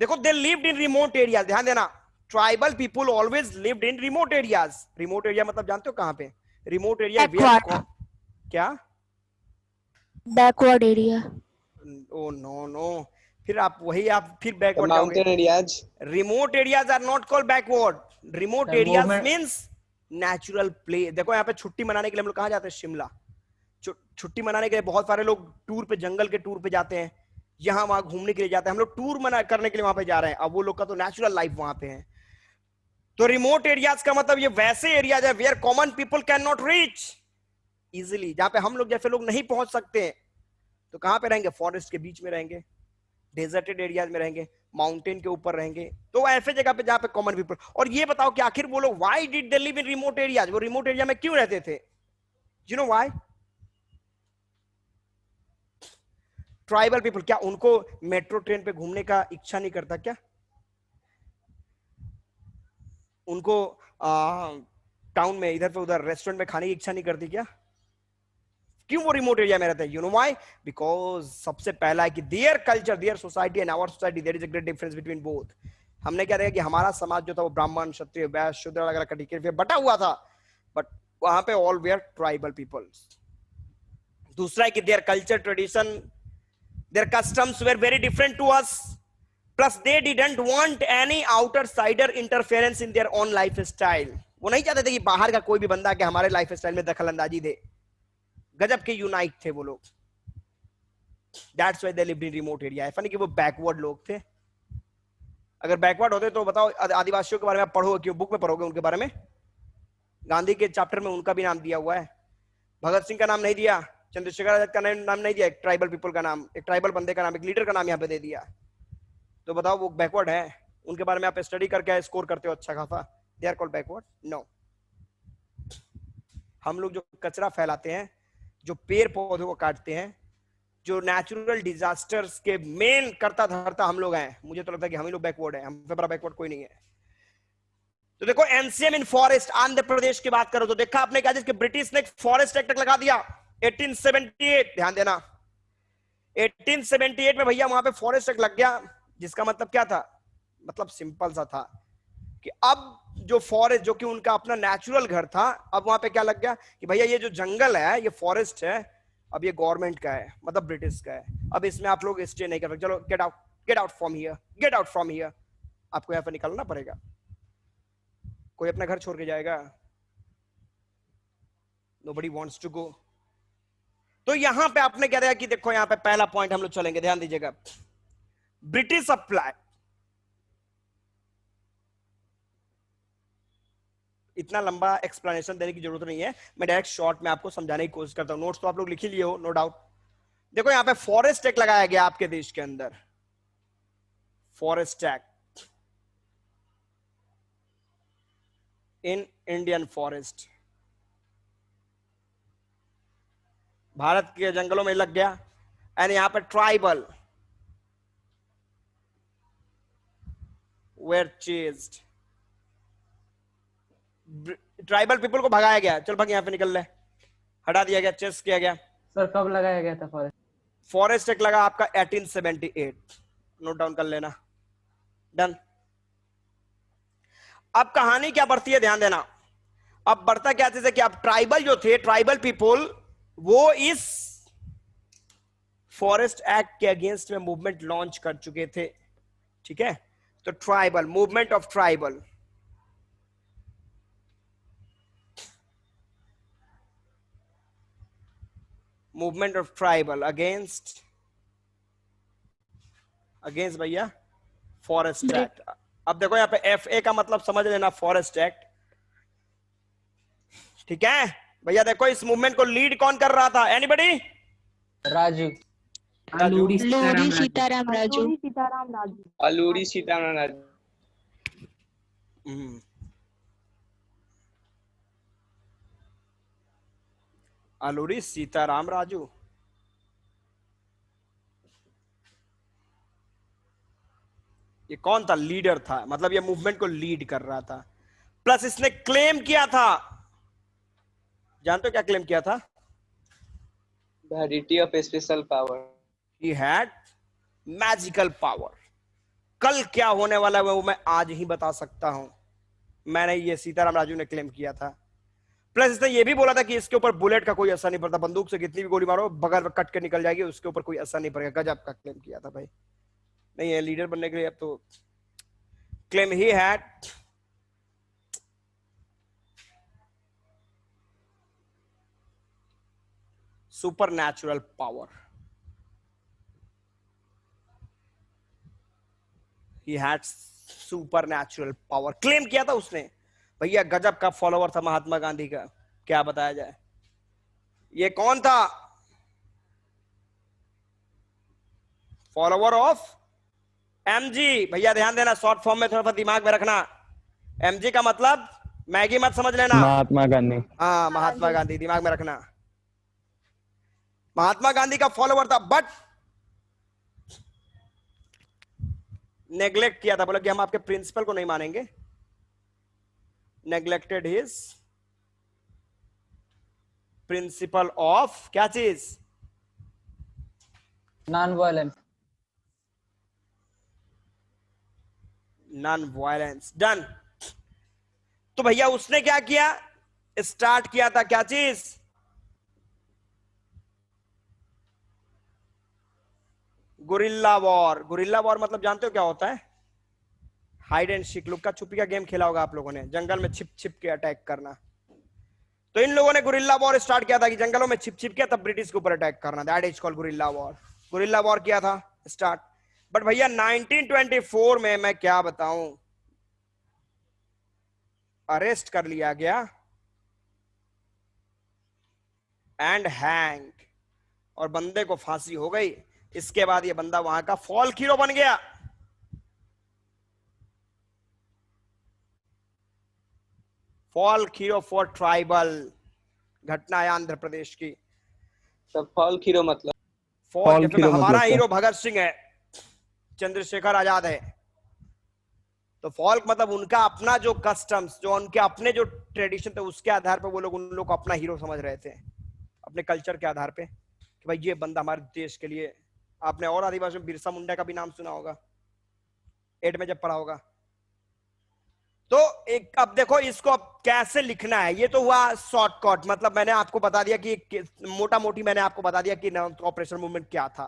देखो, they lived in remote areas. ध्यान देना, tribal people always lived in remote areas. Remote area मतलब जानते हो कहां पे? रिमोट एरिया क्या? Backward area. ओ नो, फिर आप फिर backward mountain areas. Remote areas are not called backward. Remote areas means natural play. देखो यहाँ पे छुट्टी मनाने के लिए हम लोग कहां जाते हैं? शिमला। छुट्टी मनाने के लिए बहुत सारे लोग टूर पे, जंगल के टूर पे जाते हैं, यहाँ वहां घूमने के लिए जाते हैं। हम लोग टूर मना करने के लिए वहां पे जा रहे हैं। अब वो लोग का तो नेचुरल लाइफ वहां पे है। तो रिमोट एरियाज का मतलब ये वैसे एरियाज है where common people can not reach easily, जहां पे हम लोग जैसे लोग नहीं पहुंच सकते। तो कहां पे रहेंगे? फॉरेस्ट के बीच में रहेंगे, डेजर्टेड एरियाज में रहेंगे, माउंटेन के ऊपर रहेंगे। तो ऐसे जगह पे जहां पे कॉमन पीपल। और ये बताओ कि आखिर वो लोग why did they live in remote areas? वो रिमोट एरिया में क्यों रहते थे? You know why? Tribal people, क्या उनको मेट्रो ट्रेन पे घूमने का इच्छा नहीं करता क्या? उनको टाउन में इधर पे उधर रेस्टोरेंट में खाने की इच्छा नहीं करती क्या? क्यों वो रिमोट एरिया में रहते हैं? You know why? बिकॉज सबसे पहला है कि their culture, their society and our society, there is a great difference between both. हमने क्या देखा कि हमारा समाज जो था वो ब्राह्मण, क्षत्रिय, वैश्य, शूद्र अलग अलग कैटेगरी में बटा हुआ था, बट वहां पे ऑल वेयर ट्राइबल पीपल्स। दूसरा है कि their culture, tradition, their customs were very different to us, plus they didn't want any outsider interference in their own lifestyle। वो नहीं चाहते थे कि बाहर का कोई भी बंदा के हमारे लाइफस्टाइल में दखल अंदाजी दे। गजब के यूनाइट थे वो लोग। That's why they lived in remote area। ऐसा नहीं कि वो बैकवर्ड लोग थे। अगर बैकवर्ड होते तो बताओ, आदिवासियों के बारे में आप पढ़ोगे क्यों? बुक में पढ़ोगे उनके बारे में? गांधी के चैप्टर में उनका भी नाम दिया हुआ है, भगत सिंह का नाम नहीं दिया, चंद्रशेखर आजाद का नाम नहीं दिया, एक ट्राइबल पीपल का नाम, एक ट्राइबल बंदे का नाम, एक लीडर का नाम यहाँ पे दे दिया। तो बताओ वो बैकवर्ड है? उनके बारे में आप स्टडी करके स्कोर करते हो अच्छा खासा, they are called backward? No. हम लोग जो कचरा फैलाते हैं, जो पेड़ पौधों को काटते हैं, जो नेचुरल डिजास्टर्स के मेन करता धरता हम लोग हैं, मुझे तो लगता है कि हम ही लोग बैकवर्ड हैं, हमसे बड़ा बैकवर्ड कोई नहीं है। तो देखो, एनसीएम इन फॉरेस्ट, आंध्र प्रदेश की बात करो तो देखा आपने क्या, जिसके ब्रिटिश ने फॉरेस्ट एक्ट लगा दिया 1878। ध्यान देना, 1878 में भैया वहां पे फॉरेस्ट एक्ट लग गया, जिसका मतलब क्या था? मतलब सिंपल सा था कि अब जो फॉरेस्ट, जो कि उनका अपना नेचुरल घर था, अब वहां पे क्या लग गया कि भैया ये जो जंगल है, ये फॉरेस्ट है, अब ये गवर्नमेंट का है, मतलब ब्रिटिश का है। अब इसमें आप लोग स्टे नहीं कर सकते, चलो get out from here, get out from here. आपको यहाँ पे निकलना पड़ेगा। कोई अपना घर छोड़ के जाएगा? Nobody wants to go. तो यहां पे आपने क्या देखा कि देखो यहां पे पहला पॉइंट हम लोग चलेंगे, ध्यान दीजिएगा। ब्रिटिश अप्लाई, इतना लंबा एक्सप्लेनेशन देने की जरूरत नहीं है, मैं डायरेक्ट शॉर्ट में आपको समझाने की कोशिश करता हूं। नोट्स तो आप लोग लिख ही लिए हो, नो डाउट। देखो यहां पे फॉरेस्ट एक्ट लगाया गया आपके देश के अंदर, forest act in Indian forest, Bharat के जंगलों में लग गया। एंड यहां पर tribal were chased, tribal people को भगाया गया, चल भाग यहां पे निकल ले, हटा दिया गया, चेस किया गया। सर कब लगाया गया था फॉरेस्ट? फॉरेस्ट एक्ट लगा आपका 1878, नोट डाउन कर लेना। डन। अब कहानी क्या बढ़ती है, ध्यान देना। अब बढ़ता क्या चीज है कि अब ट्राइबल जो थे, ट्राइबल पीपल, वो इस फॉरेस्ट एक्ट के अगेंस्ट में मूवमेंट लॉन्च कर चुके थे, ठीक है। तो tribal movement of tribal, movement of tribal against भैया फॉरेस्ट एक्ट। अब देखो यहाँ पे FA का मतलब समझ लेना, फॉरेस्ट एक्ट, ठीक है भैया। देखो इस मूवमेंट को लीड कौन कर रहा था, एनीबडी? राजू। अल्लूरी लोरी सीताराम राजू। सीताराम राजू। अलूरी सीताराम राजू। अलूरी सीताराम राजू। ये कौन था? लीडर था, मतलब ये मूवमेंट को लीड कर रहा था। प्लस इसने क्लेम किया था, जानते हो क्या क्लेम किया था? Validity of special power. He had magical power. कल क्या होने वाला है वो मैं आज ही बता सकता हूं, मैंने ये सीताराम राजू ने क्लेम किया था। प्लस इसने ये भी बोला था कि इसके ऊपर बुलेट का कोई असर नहीं पड़ता, बंदूक से कितनी भी गोली मारो बगल में कट के निकल जाएगी, उसके ऊपर कोई असर नहीं पड़ेगा। गजब का क्लेम किया था भाई। नहीं है लीडर बनने के लिए, अब तो claim he had super natural power, he had super natural power, claim किया था उसने। भैया गजब का फॉलोवर था महात्मा गांधी का, क्या बताया जाए। ये कौन था? Follower of MG। भैया ध्यान देना, शॉर्ट फॉर्म में थोड़ा सा दिमाग में रखना। MG का मतलब मैगी मत समझ लेना, महात्मा गांधी। हाँ महात्मा गांधी, दिमाग में रखना। महात्मा गांधी का फॉलोवर था, बट नेग्लेक्ट किया था, बोला कि हम आपके प्रिंसिपल को नहीं मानेंगे। नेग्लेक्टेड हिज प्रिंसिपल ऑफ क्या चीज? Non violence. Non violence. Done. तो भैया उसने क्या किया? स्टार्ट किया था क्या चीज? Guerrilla war. गुरिल्ला वॉर मतलब जानते हो क्या होता है? हाइड एंड सीक, लुक्का छुपी का गेम खेला होगा आप लोगों ने, जंगल में छिप छिप के अटैक करना। तो इन लोगों ने गुरिल्ला वॉर स्टार्ट किया था कि जंगलों में छिप छिप के तब ब्रिटिश के ऊपर अटैक करना। That is called guerrilla war. Guerrilla war किया था स्टार्ट। बट भैया 1924 में मैं क्या बताऊं, अरेस्ट कर लिया गया एंड हैंग, और बंदे को फांसी हो गई। इसके बाद ये बंदा वहां का फॉल्क हीरो बन गया। Folk hero for tribal. घटना है आंध्र प्रदेश की। तो फॉल्क हीरो मतलब? फॉल्क हीरो हमारा हीरो भगत सिंह है, चंद्रशेखर आजाद है। तो फॉल्क मतलब उनका अपना जो कस्टम्स, जो उनके अपने जो ट्रेडिशन थे, उसके आधार पर वो लोग उन लोग को अपना हीरो समझ रहे थे, अपने कल्चर के आधार पे कि भाई ये बंदा हमारे देश के लिए। आपने और आदिवासी में बिरसा मुंडा का भी नाम सुना होगा, 8 में जब पढ़ा होगा। तो एक अब देखो इसको अब कैसे लिखना है। ये तो हुआ शॉर्टकट, मतलब मैंने आपको बता दिया कि मोटा मोटी मैंने आपको बता दिया कि ऑपरेशन मूवमेंट क्या था।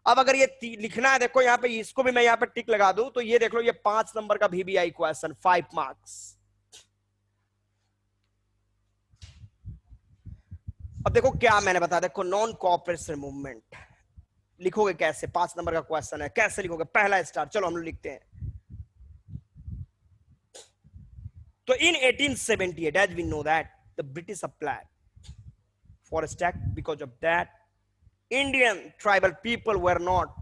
अब अगर ये लिखना है, देखो यहाँ पे इसको भी मैं यहाँ पे टिक लगा दूं, तो ये देख लो, ये 5 नंबर का VBI क्वेश्चन, 5 मार्क्स। अब देखो क्या मैंने बताया, देखो नॉन कोऑपरेशन मूवमेंट लिखोगे कैसे, 5 नंबर का क्वेश्चन है, कैसे लिखोगे, पहला स्टार, चलो हम लोग लिखते हैं। तो इन 1878 as we know that the British applied Forest Act. Because of that, Indian tribal people were not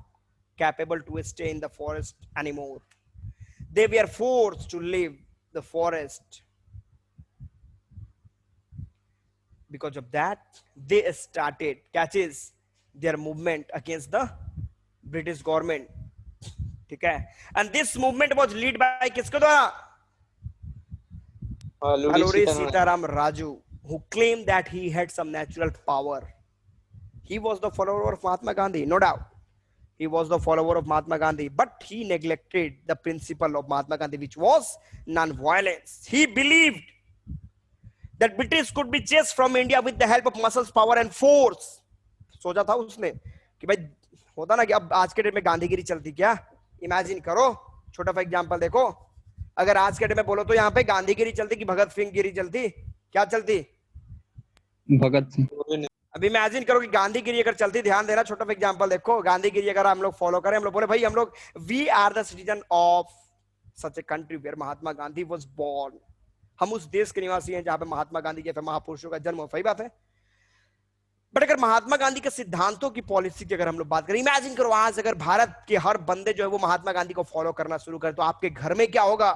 capable to stay in the forest anymore. They were forced to leave the forest. Because of that, they started catches their movement against the British government. ठीक है, and this movement was led by किसके द्वारा? Lurie Sitaram Raju, who claimed that he had some natural power. He was the follower of Mahatma Gandhi, no doubt. He was the follower of Mahatma Gandhi, but he neglected the principle of Mahatma Gandhi, which was non-violence. He believed that British could be chased from India with the help of muscles, power and force. सोचा था उसने कि भाई होता ना कि अब आज के डेट में गांधीगिरी चलती क्या, इमेजिन करो, छोटा सा एग्जांपल देखो, अगर आज के डेट में बोलो तो यहाँ पे गांधीगिरी चलती कि भगत सिंह गिरी चलती, क्या चलती? भगत सिंह। अब इमेजिन करो कि गांधीगिरी अगर चलती, ध्यान देना, छोटा सा एग्जांपल देखो, गांधीगिरी अगर हम लोग फॉलो करें, हम लोग बोले भाई हम लोग we are the citizen of such a country where Mahatma Gandhi was born, हम उस देश के निवासी हैं जहां पे महात्मा गांधी जैसे महापुरुषों का जन्म हो, सही बात है। बट अगर महात्मा गांधी के सिद्धांतों की पॉलिसी की अगर हम लोग बात करें, इमेजिन करो आज अगर भारत के हर बंदे जो है वो महात्मा गांधी को फॉलो करना शुरू करे, तो आपके घर में क्या होगा?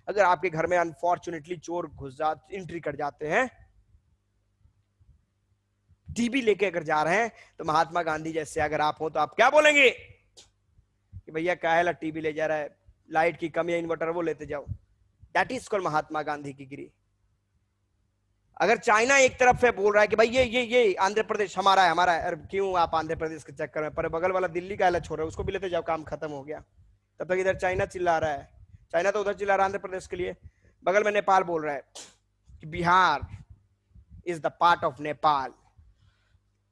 अगर आपके घर में अनफॉर्चुनेटली चोर घुस जाते, एंट्री कर जाते हैं, टीबी लेके अगर जा रहे हैं, तो महात्मा गांधी जैसे अगर आप हो तो आप क्या बोलेंगे कि भैया काहे टीबी ले जा रहा है, लाइट की कमी है, इन्वर्टर वो लेते जाओ। That is called Mahatma Gandhi की गिरी। अगर चाइना एक तरफ से बोल रहा है कि भाई ये आंध्र प्रदेश हमारा है, हमारा है, अरे क्यों आप आंध्र प्रदेश के चक्कर में, पर बगल वाला दिल्ली का छोड़ रहे हो, उसको भी लेते जाओ, काम खत्म हो गया। तब तक इधर चाइना चिल्ला रहा है, चाइना तो उधर चिल्ला रहा है आंध्र प्रदेश के लिए, बगल में नेपाल बोल रहा है कि Bihar is the part of Nepal.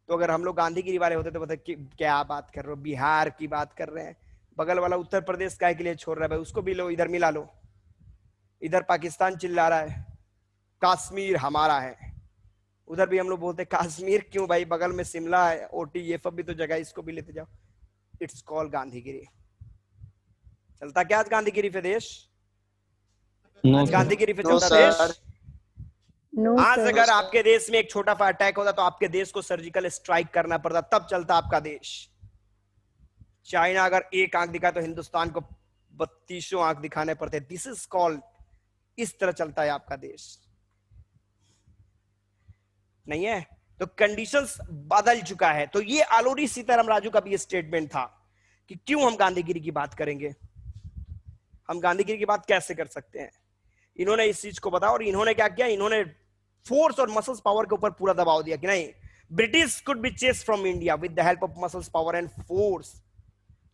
तो अगर हम लोग गांधीगिरी वाले होते तो बता क्या बात कर रहे हो, बिहार की बात कर रहे हैं, बगल वाला उत्तर प्रदेश काय के लिए छोड़ रहा है भाई, उसको भी लो, इधर मिला लो। इधर पाकिस्तान चिल्ला रहा है कश्मीर हमारा है, उधर भी हम लोग बोलते कश्मीर क्यों भाई, बगल में शिमला है, ओटी, ये सब भी तो जगह, इसको भी लेते जाओ। It's called Gandhigiri. चलता क्या आज गांधीगिरी पे देश? गांधीगिरी पे चलता देश? आज अगर आपके देश में एक छोटा सा अटैक होता तो आपके देश को सर्जिकल स्ट्राइक करना पड़ता, तब चलता आपका देश। चाइना अगर एक आंख दिखा तो हिंदुस्तान को 32 आंख दिखाने पड़ते। दिस इज कॉल्ड, इस तरह चलता है आपका देश, नहीं है? तो कंडीशंस बदल चुका है। तो ये आलोरी सीताराम राजू का भी स्टेटमेंट था कि क्यों हम गांधीगिरी की बात करेंगे, हम गांधीगिरी की बात कैसे कर सकते हैं। इन्होंने इस चीज को बताया और इन्होंने क्या किया, इन्होंने फोर्स और मसल्स पावर के ऊपर पूरा दबाव दिया कि नहीं, British could be chased from India with the help of muscles power and force,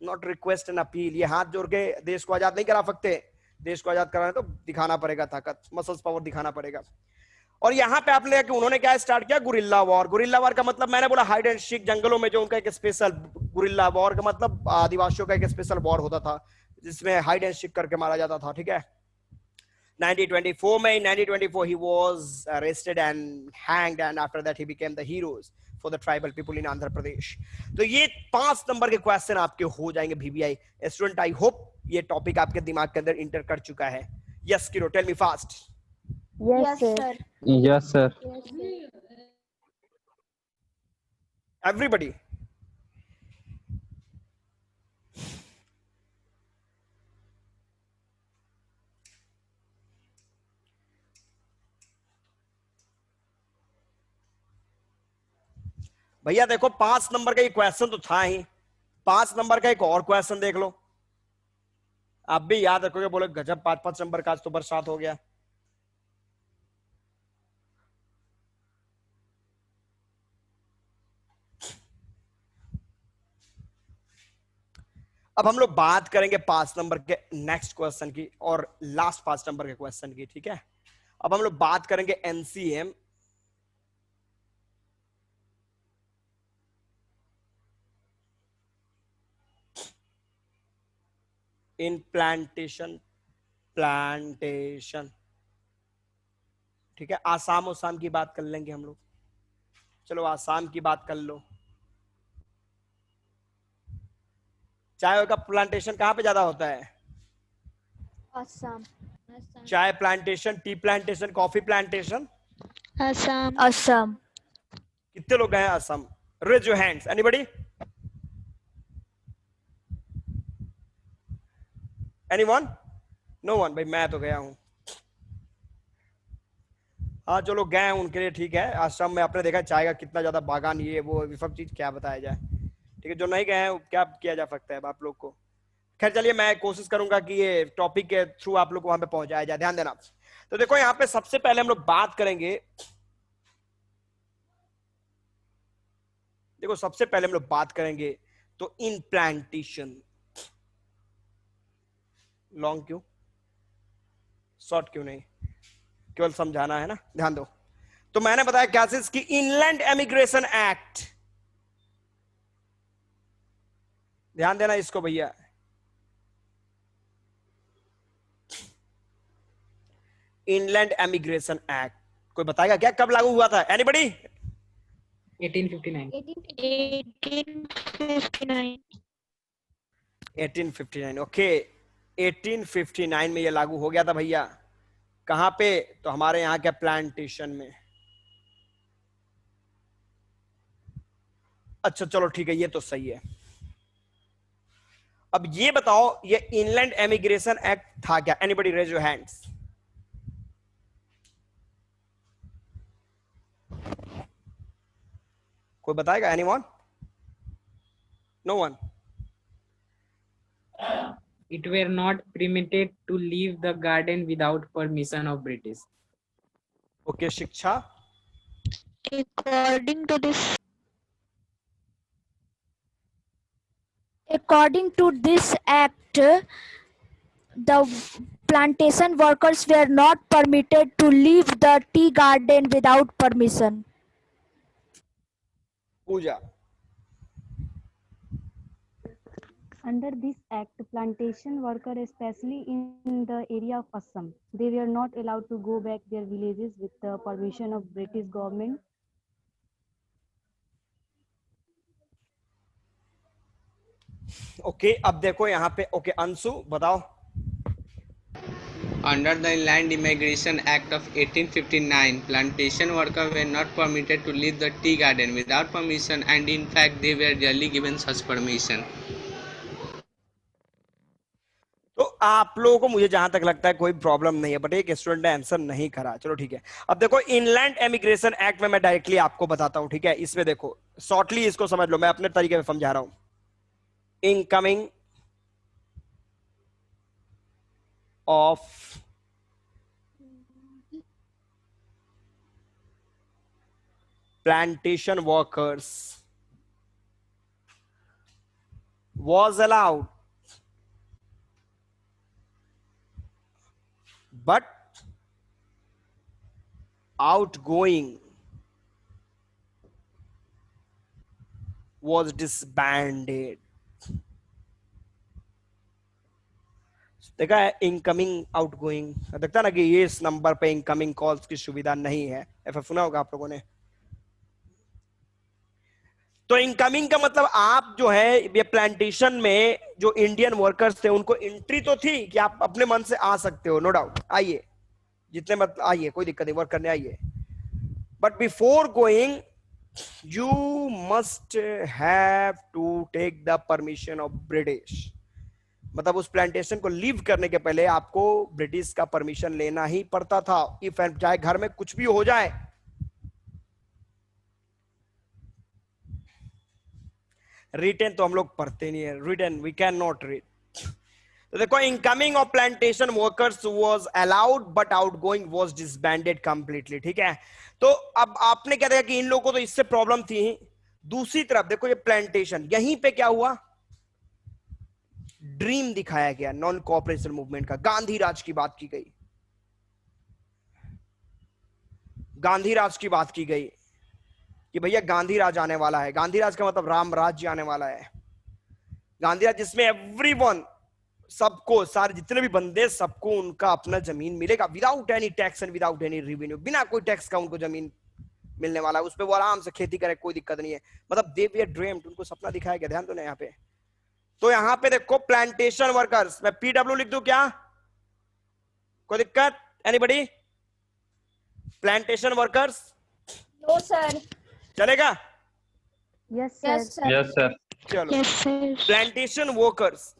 not request and appeal. ये हाथ जोड़ के देश को आजाद नहीं करा सकते, देश को आजाद कराना तो दिखाना पड़ेगा ताकत, मसल्स पावर दिखाना पड़ेगा। और यहां पे आप ले कि उन्होंने क्या स्टार्ट किया, गुरिल्ला वॉर। गुरिल्ला वॉर का मतलब मैंने बोला हाइड एंड सीक, जंगलों में जो उनका एक स्पेशल, गुरिल्ला वॉर का मतलब आदिवासियों का एक स्पेशल वॉर होता था जिसमें हाइड एंड सीक करके मारा जाता था, ठीक है। 1924 में, 1924 he was arrested and hanged and after that he became the heroes for the tribal people in Andhra Pradesh। तो ये 5 नंबर के क्वेश्चन आपके हो जाएंगे VBI स्टूडेंट। आई होप ये टॉपिक आपके दिमाग के अंदर इंटर कर चुका है। Yes Kiro, tell me fast. Yes sir. Yes sir. Everybody भैया देखो 5 नंबर का ये क्वेश्चन तो था ही, 5 नंबर का एक और क्वेश्चन देख लो। आप भी याद रखोगे, बोले गजब 5-5 नंबर का आज तो बरसात हो गया। अब हम लोग बात करेंगे 5 नंबर के नेक्स्ट क्वेश्चन की और लास्ट 5 नंबर के क्वेश्चन की, ठीक है। अब हम लोग बात करेंगे एनसीएम इन प्लांटेशन, ठीक है। आसाम की बात कर लेंगे हम लोग। चलो आसाम की बात कर लो। चाय का प्लांटेशन कहाँ पे ज्यादा होता है? असम। चाय plantation, tea plantation, coffee plantation. Assam. Assam. कितने लोग गए हैं Assam? Raise your hands, anybody? Anyone? No one. भाई मैं तो गया हूं। हाँ जो लोग गए हैं उनके लिए ठीक है। असम में आपने देखा चाय का कितना ज्यादा बागान, ये वो सब चीज क्या बताया जाए। ठीक है, जो नहीं गए हैं क्या किया जा सकता है आप लोग को। खैर चलिए, मैं कोशिश करूंगा कि ये टॉपिक के थ्रू आप लोग को वहां पे पहुंचाया जाए। ध्यान देना। तो देखो यहाँ पे सबसे पहले हम लोग बात करेंगे, देखो सबसे पहले हम लोग बात करेंगे तो इन प्लांटेशन। लॉन्ग क्यों, शॉर्ट क्यों नहीं, केवल समझाना है ना, ध्यान दो। तो मैंने बताया क्या चीज की, इनलैंड एमिग्रेशन एक्ट। ध्यान देना इसको भैया। इनलैंड एमिग्रेशन एक्ट कोई बताएगा क्या कब लागू हुआ था? एनीबॉडी? 1859। 1859। 1859। ओके, 1859 में ये लागू हो गया था भैया। कहां पे? तो हमारे यहाँ के प्लांटेशन में। अच्छा चलो ठीक है, ये तो सही है। अब ये बताओ ये इनलैंड एमिग्रेशन एक्ट था क्या? Anybody raise your hands. कोई बताएगा? Anyone? No one? It were not permitted to leave the garden without permission of British. Okay, शिक्षा? According to this act, the plantation workers were not permitted to leave the tea garden without permission. Pooja? Under this act, plantation workers, especially in the area of Assam, they were not allowed to go back their villages with the permission of British government. Okay, अब देखो यहाँ पे। ओके अंशु बताओ। Under the Inland Immigration Act of 1859, plantation workers were not permitted to leave the tea garden without permission, and in fact they were rarely given such permission. तो आप लोगों को मुझे जहां तक लगता है कोई प्रॉब्लम नहीं है, बट एक स्टूडेंट ने आंसर नहीं करा। चलो ठीक है। अब देखो इनलैंड एमिग्रेशन एक्ट में मैं डायरेक्टली आपको बताता हूं। ठीक है, इसमें देखो शॉर्टली इसको समझ लो, मैं अपने तरीके से समझा रहा हूं। Incoming of plantation workers was allowed, but outgoing was disbanded. देखा है, इनकमिंग आउटगोइंग, देखता ना कि ये इस नंबर पे इनकमिंग कॉल्स की सुविधा नहीं है। ऐसा सुना होगा आप लोगों ने। तो इनकमिंग का मतलब आप जो है ये प्लांटेशन में जो इंडियन वर्कर्स थे उनको एंट्री तो थी कि आप अपने मन से आ सकते हो, नो डाउट, आइए जितने मतलब आइए, कोई दिक्कत नहीं, वर्क करने आइए। But before going you must have to take the permission of British. मतलब उस प्लांटेशन को लीव करने के पहले आपको ब्रिटिश का परमिशन लेना ही पड़ता था। इफ चाहे घर में कुछ भी हो जाए। रिटर्न तो हम लोग पढ़ते नहीं है, return we can not read. तो देखो, incoming of plantation workers was allowed but outgoing was disbanded completely. ठीक है, तो अब आपने क्या देखा कि इन लोगों को तो इससे प्रॉब्लम थी। दूसरी तरफ देखो ये प्लांटेशन, यहीं पे क्या हुआ, ड्रीम दिखाया गया नॉन कोऑपरेशन मूवमेंट का। गांधी राज की बात की गई, गांधी राज की बात की गई कि भैया गांधी राज आने वाला है। गांधी राज का मतलब राम राज्य आने वाला है। गांधी राज जिसमें एवरीवन, सबको, सारे जितने भी बंदे, सबको उनका अपना जमीन मिलेगा without any tax and without any revenue. बिना कोई टैक्स का उनको जमीन मिलने वाला है, उस पे वो आराम से खेती करे, कोई दिक्कत नहीं है। मतलब दे वर ड्रीम्ड, उनको सपना दिखाया गया। ध्यान दो ना यहाँ पे। तो यहाँ पे देखो प्लांटेशन वर्कर्स, मैं PW लिख दूं क्या? कोई दिक्कत? Anybody? Plantation workers no sir. चलेगा? Yes, यस sir. सर। Yes sir. चलो, Yes, sir. Plantation workers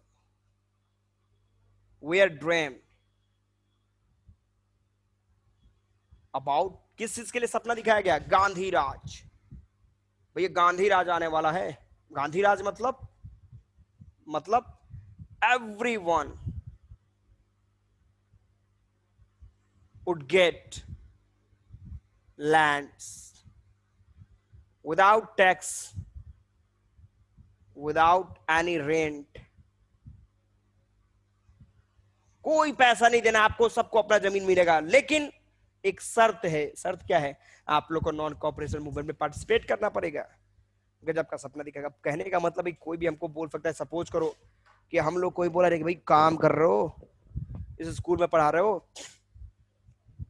were dream about, किस चीज के लिए सपना दिखाया गया? गांधी राज। भैया गांधी राज आने वाला है। गांधी राज मतलब everyone would get lands without tax, without any rent. कोई पैसा नहीं देना आपको, सबको अपना जमीन मिलेगा। लेकिन एक शर्त है। शर्त क्या है? आप लोग को नॉन कॉपरेशन मूवमेंट में पार्टिसिपेट करना पड़ेगा। गजब का सपना दिखेगा। कहने का मतलब कोई भी हमको बोल सकता है, सपोज करो कि हम लोग कोई बोला कि भाई काम कर रहे हो, इस स्कूल में पढ़ा रहे हो,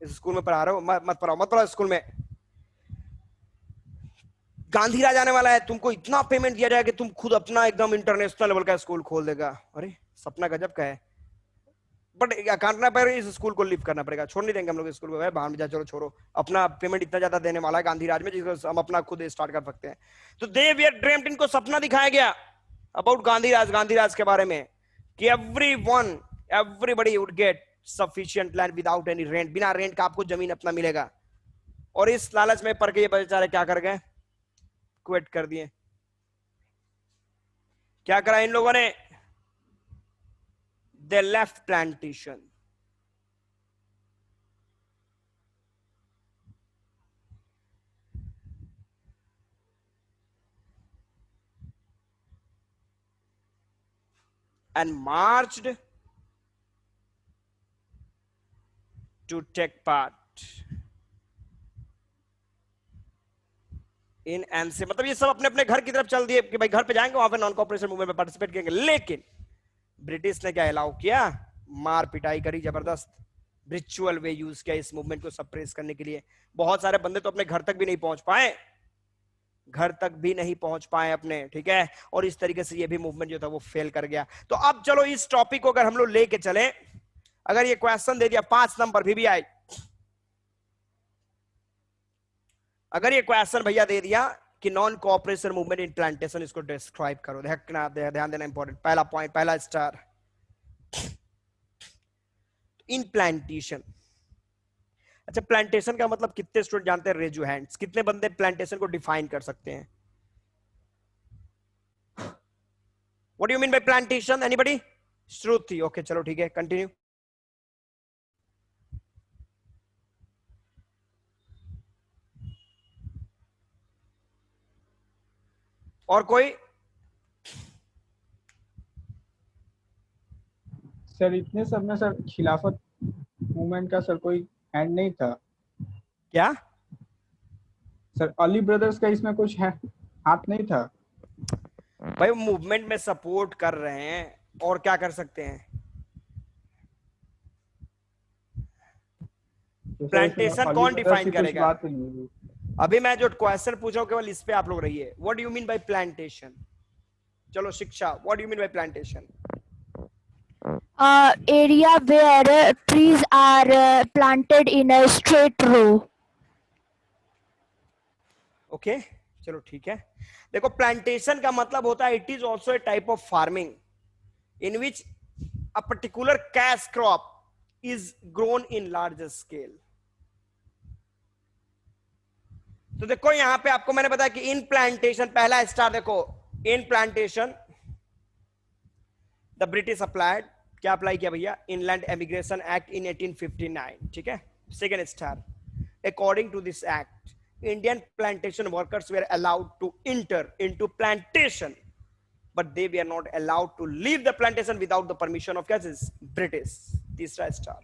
इस स्कूल में पढ़ा रहे हो, मत पढ़ाओ स्कूल में, गांधी राज आने वाला है, तुमको इतना पेमेंट दिया जाएगा कि तुम खुद अपना एकदम इंटरनेशनल लेवल का स्कूल खोल देगा। अरे सपना गजब का है, बट करना पड़ेगा, इस स्कूल को लिव करना पड़ेगा। छोड़ नहीं देंगे हम लोग स्कूल को, बाहर में जा, चलो छोड़ो, अपना पेमेंट इतना ज्यादा देने वाला है गांधी राज में जिसको हम अपना खुद स्टार्ट कर सकते हैं। तो दे वर ड्रीम्ड, इनको सपना दिखाया गया अबाउट गांधी राज के बारे में कि everybody would get sufficient land without any rent, बिना रेंट का आपको जमीन अपना मिलेगा। और इस लालच में पढ़ के ये बेचारे क्या कर गए? क्विट कर दिए। क्या करा इन लोगों ने? They left plantation. And marched to take part in NC। मतलब ये सब अपने अपने घर की तरफ चल दिए कि भाई घर पे जाएंगे, वहां पे नॉन कॉपरेशन मूवमेंट में पार्टिसिपेट करेंगे। लेकिन ब्रिटिश ने क्या अलाउ किया? मार पिटाई करी जबरदस्त, रिचुअल वे यूज किया इस मूवमेंट को सप्रेस करने के लिए। बहुत सारे बंदे तो अपने घर तक भी नहीं पहुंच पाए, अपने, ठीक है। और इस तरीके से ये भी मूवमेंट जो था वो फेल कर गया। तो अब चलो इस टॉपिक को अगर हम लोग लेके चले, अगर ये क्वेश्चन दे दिया 5 नंबर भी आई, अगर ये क्वेश्चन भैया दे दिया कि non cooperation movement in plantation, इसको डिस्क्राइब करो, ध्यान देना इंपॉर्टेंट, पहला पॉइंट, पहला स्टार। इन प्लांटेशन, अच्छा प्लांटेशन का मतलब कितने स्टूडेंट जानते हैं? Raise your hands. कितने बंदे प्लांटेशन को डिफाइन कर सकते हैं? What do you mean by plantation? Anybody? Shruti, okay चलो ठीक है, कंटिन्यू। और कोई? सर इतने सब में सर खिलाफत मूवमेंट का सर कोई हैंड नहीं था क्या सर? अली ब्रदर्स का इसमें कुछ हाथ नहीं था भाई? मूवमेंट में सपोर्ट कर रहे हैं और क्या कर सकते हैं? तो प्लांटेशन कौन डिफाइन करेगा? बात नहीं हुई। अभी मैं जो क्वेश्चन पूछा हूं केवल इस पे आप लोग रहिए। What do you mean by plantation? चलो शिक्षा, what do you mean by plantation? Area where trees are planted in a straight row. Okay चलो ठीक है। देखो प्लांटेशन का मतलब होता है it is also a type of farming in which a particular cash crop is grown in large scale. तो देखो यहां पे आपको मैंने बताया कि इन प्लांटेशन, पहला स्टार देखो, in plantation the British applied, क्या अप्लाई किया भैया? इनलैंड एमिग्रेशन एक्ट इन 1859, ठीक है। Second star, according to this act Indian plantation workers were allowed to enter into plantation, but they were not allowed to leave the plantation without the permission of British. तीसरा star,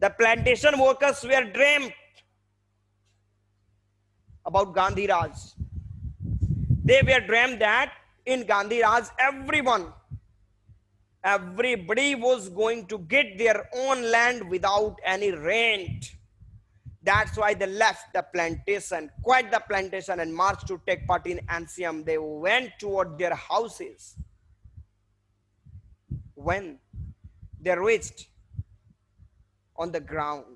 the plantation workers were dreamed about Gandhi Raj. They were dreamed that in Gandhi Raj everybody was going to get their own land without any rent. That's why they left the plantation, quit the plantation, and marched to take part in Ancient. They went toward their houses. When they reached on the ground,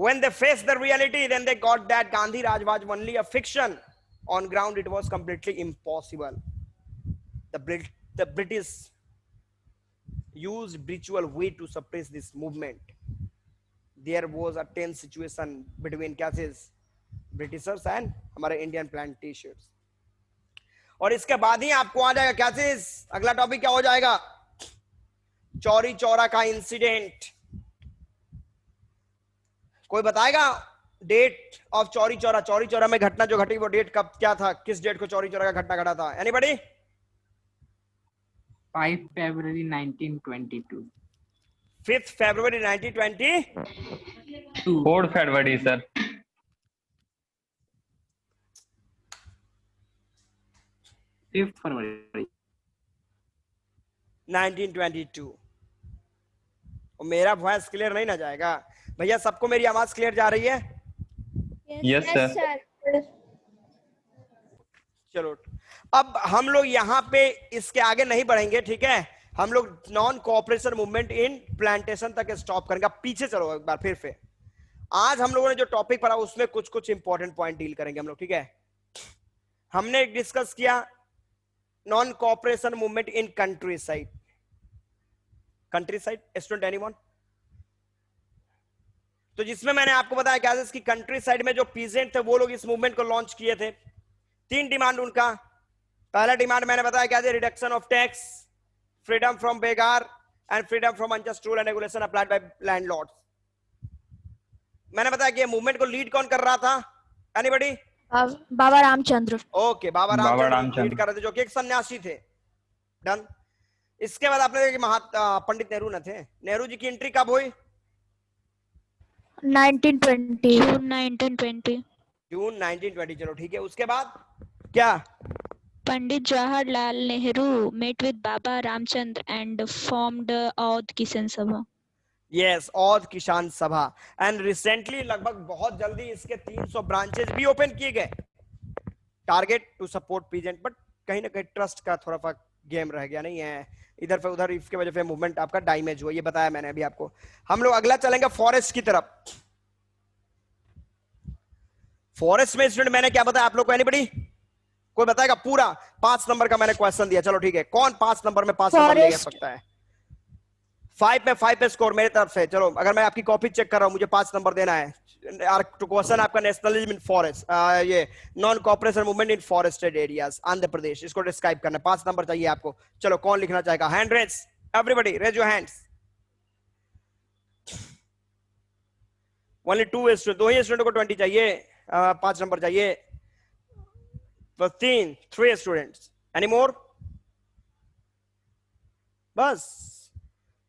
when they faced the reality, then they got that Gandhi Raj was only a fiction. On ground, it was completely impossible. The British used ritual way to suppress this movement. There was a tense situation between cases Britishers and हमारे इंडियन प्लांटेशर्स. और इसके बाद ही आपको आ जाएगा कैसेस. अगला टॉपिक क्या हो जाएगा? चौरी चौरा का इंसिडेंट. कोई बताएगा डेट ऑफ चौरी चौरा? चौरी चौरा में घटना जो घटी वो डेट कब क्या था? किस डेट को चौरी चौरा का घटना घटा था? Anybody? 5 February 1922. 5th February 1920. 4 February sir. 5th February 1922. और मेरा वॉइस क्लियर नहीं ना जाएगा भैया? सबको मेरी आवाज क्लियर जा रही है? Yes sir. चलो अब हम लोग यहाँ पे इसके आगे नहीं बढ़ेंगे, ठीक है? हम लोग non cooperation movement in plantation तक स्टॉप करेंगे. पीछे चलो एक बार फिर से. आज हम लोगों ने जो टॉपिक पढ़ा उसमें कुछ कुछ इंपॉर्टेंट पॉइंट डील करेंगे हम लोग, ठीक है? हमने डिस्कस किया non cooperation movement in country side. Country side student anyone? तो जिसमें मैंने आपको बताया क्या कि कंट्री साइड में जो पीजेंट थे वो लोग इस मूवमेंट को लॉन्च किए थे. 3 डिमांड उनका. पहला डिमांड मैंने बताया क्या? Reduction of tax, freedom from begar and freedom from unjust rule and regulation applied by landlords. मैंने बताया कि ये मूवमेंट को लीड कौन कर रहा था? एनीबॉडी? बाबा रामचंद्र. ओके, बाबा रामचंद्र लीड कर रहे थे, जो कि एक सन्यासी थे. डन. इसके बाद आपने देखा कि पंडित नेहरू न थे. नेहरू जी की एंट्री कब हुई? 1920. जून 1920. जून 1920. चलो ठीक है. उसके बाद क्या? Pandit Jawaharlal Nehru met with Baba Ramchandra and formed Audh Kisan Sabha. Yes, Aundh किसान सभा. एंड रिसेंटली लगभग बहुत जल्दी इसके 300 ब्रांचेस भी ओपन किए गए. Target to support peasant. But कहीं ना कहीं ट्रस्ट का थोड़ा सा गेम रह गया, नहीं है इधर पे उधर. इसके वजह से मूवमेंट आपका डैमेज हुआ, ये बताया मैंने अभी आपको. हम लोग अगला चलेंगे फॉरेस्ट की तरफ. फॉरेस्ट में स्टूडेंट मैंने क्या बताया आप लोग को? एनीबॉडी? कोई बताएगा? पूरा 5 नंबर का मैंने क्वेश्चन दिया. चलो ठीक है. कौन 5 नंबर में 5 नंबर ले सकता है? 5 में 5 पे स्कोर मेरी तरफ से. चलो अगर मैं आपकी कॉपी चेक कर रहा हूं, मुझे 5 नंबर देना है. क्वेश्चन आपका नेशनलिज्म इन फॉरेस्ट, ये non cooperation movement in forested areas Andhra Pradesh, इसको डिस्क्राइब करना. 5 नंबर चाहिए आपको. चलो कौन लिखना चाहेगा? Hand raise. Everybody raise your hands. Only 2 student. 2 ही स्टूडेंट को 20 चाहिए. 5 नंबर चाहिए. बस 3 स्टूडेंट्स. Any more? बस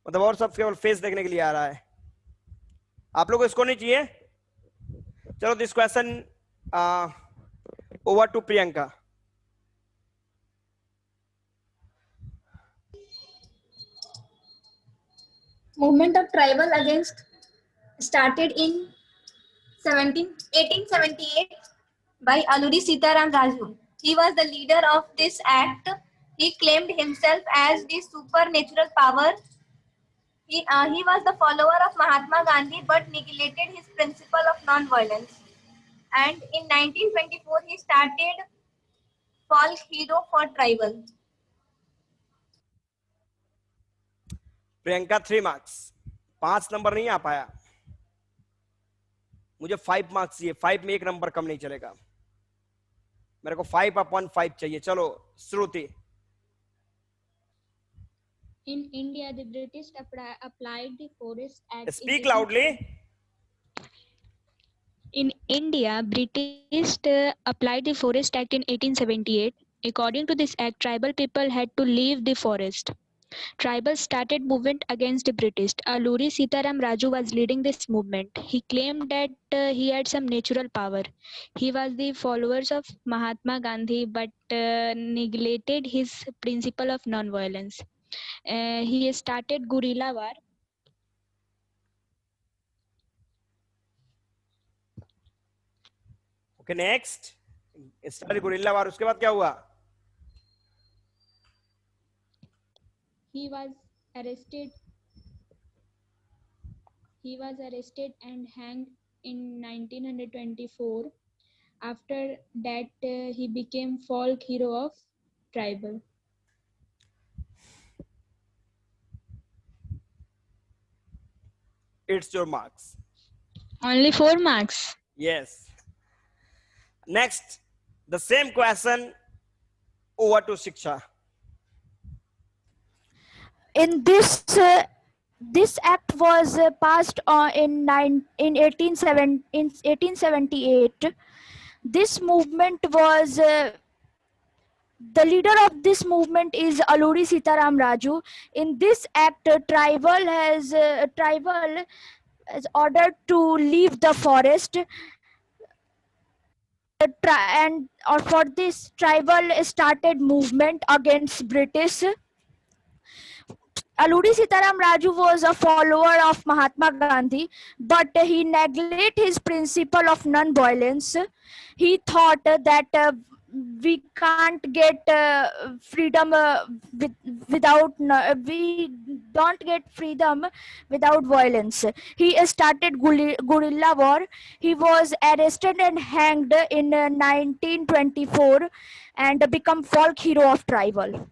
मतलब और सब केवल फेस देखने के लिए आ रहा है. आप लोगों को इसको नहीं चाहिए? चलो this question over to Priyanka. Movement of tribal against started in 1878 by Alluri Sitaram Raju. He was the leader of this act. He claimed himself as the supernatural power. He was the follower of Mahatma Gandhi but neglected his principle of non-violence. And in 1924, he started folk hero for tribal. Priyanka 3 marks. 5 number नहीं आ पाया. मुझे 5 मार्क्स चाहिए. 5 में 1 नंबर कम नहीं चलेगा. मेरे को 5/5 चाहिए. चलो श्रुति. In India, the British applied the Forest Act. Speak loudly. In India, British applied the Forest Act in 1878. According to this act, tribal people had to leave the forest. Tribals started movement against the British. Alluri Sitaram Raju was leading this movement. He claimed that he had some natural power. He was the followers of Mahatma Gandhi but neglected his principle of non-violence. He started guerrilla war. Okay next start guerrilla war, उसके बाद क्या हुआ? He was arrested. He was arrested and hanged in 1924. After that, he became folk hero of tribal. It's your marks. Only 4 marks. Yes. Next, the same question over to Shiksha. In this act was passed in 1878. This movement was the leader of this movement is Alluri Sitaram Raju. In this act, tribal has ordered to leave the forest. And for this, tribal started movement against British. Alluri Sitaram Raju was a follower of Mahatma Gandhi, but he neglected his principle of non-violence. He thought that we can't get freedom we don't get freedom without violence. He started guerrilla war. He was arrested and hanged in 1924 and become folk hero of tribal.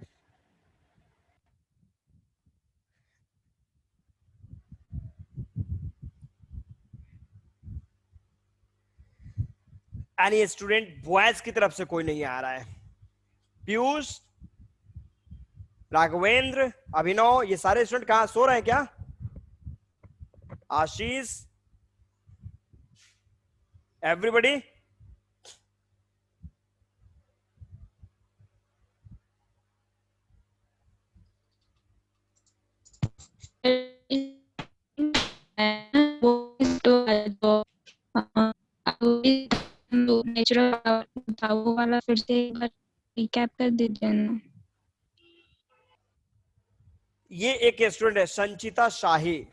Any student boys की तरफ से कोई नहीं आ रहा है? पीयूष, राघवेंद्र, अभिनव, ये सारे स्टूडेंट कहां सो रहे हैं क्या? आशीष, एवरीबडी? नेचुरल था वो वाला फिर से एक बार रिकैप कर दीजिए ना। ये एक स्टूडेंट है संचिता शाही।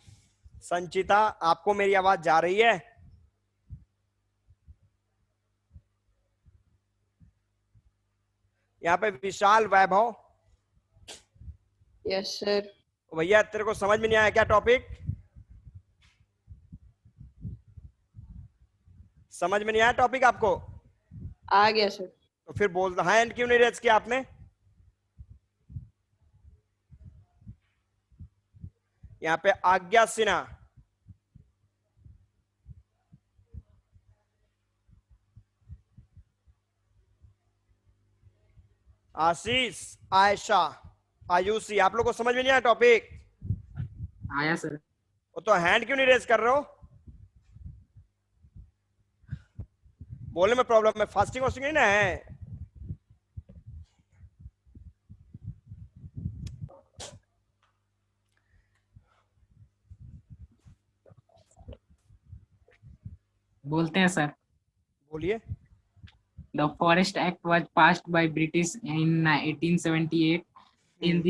संचिता, आपको मेरी आवाज जा रही है? यहाँ पे विशाल वैभव। Yes sir. भैया तेरे को समझ में नहीं आया क्या टॉपिक? समझ में नहीं आया टॉपिक आपको? आ गया सर। तो फिर बोल, हैंड क्यों नहीं रेज किया आपने? यहाँ पे आज्ञा सिन्हा, आशीष, आयशा, आयुषी, आप लोग को समझ में नहीं आया टॉपिक? आया सर। तो हैंड क्यों नहीं रेज कर रहे हो? बोलने में प्रॉब्लम है, फास्टिंग वास्टिंग नहीं ना है? बोलते हैं सर। बोलिए। The Forest Act was passed by British in 1878. In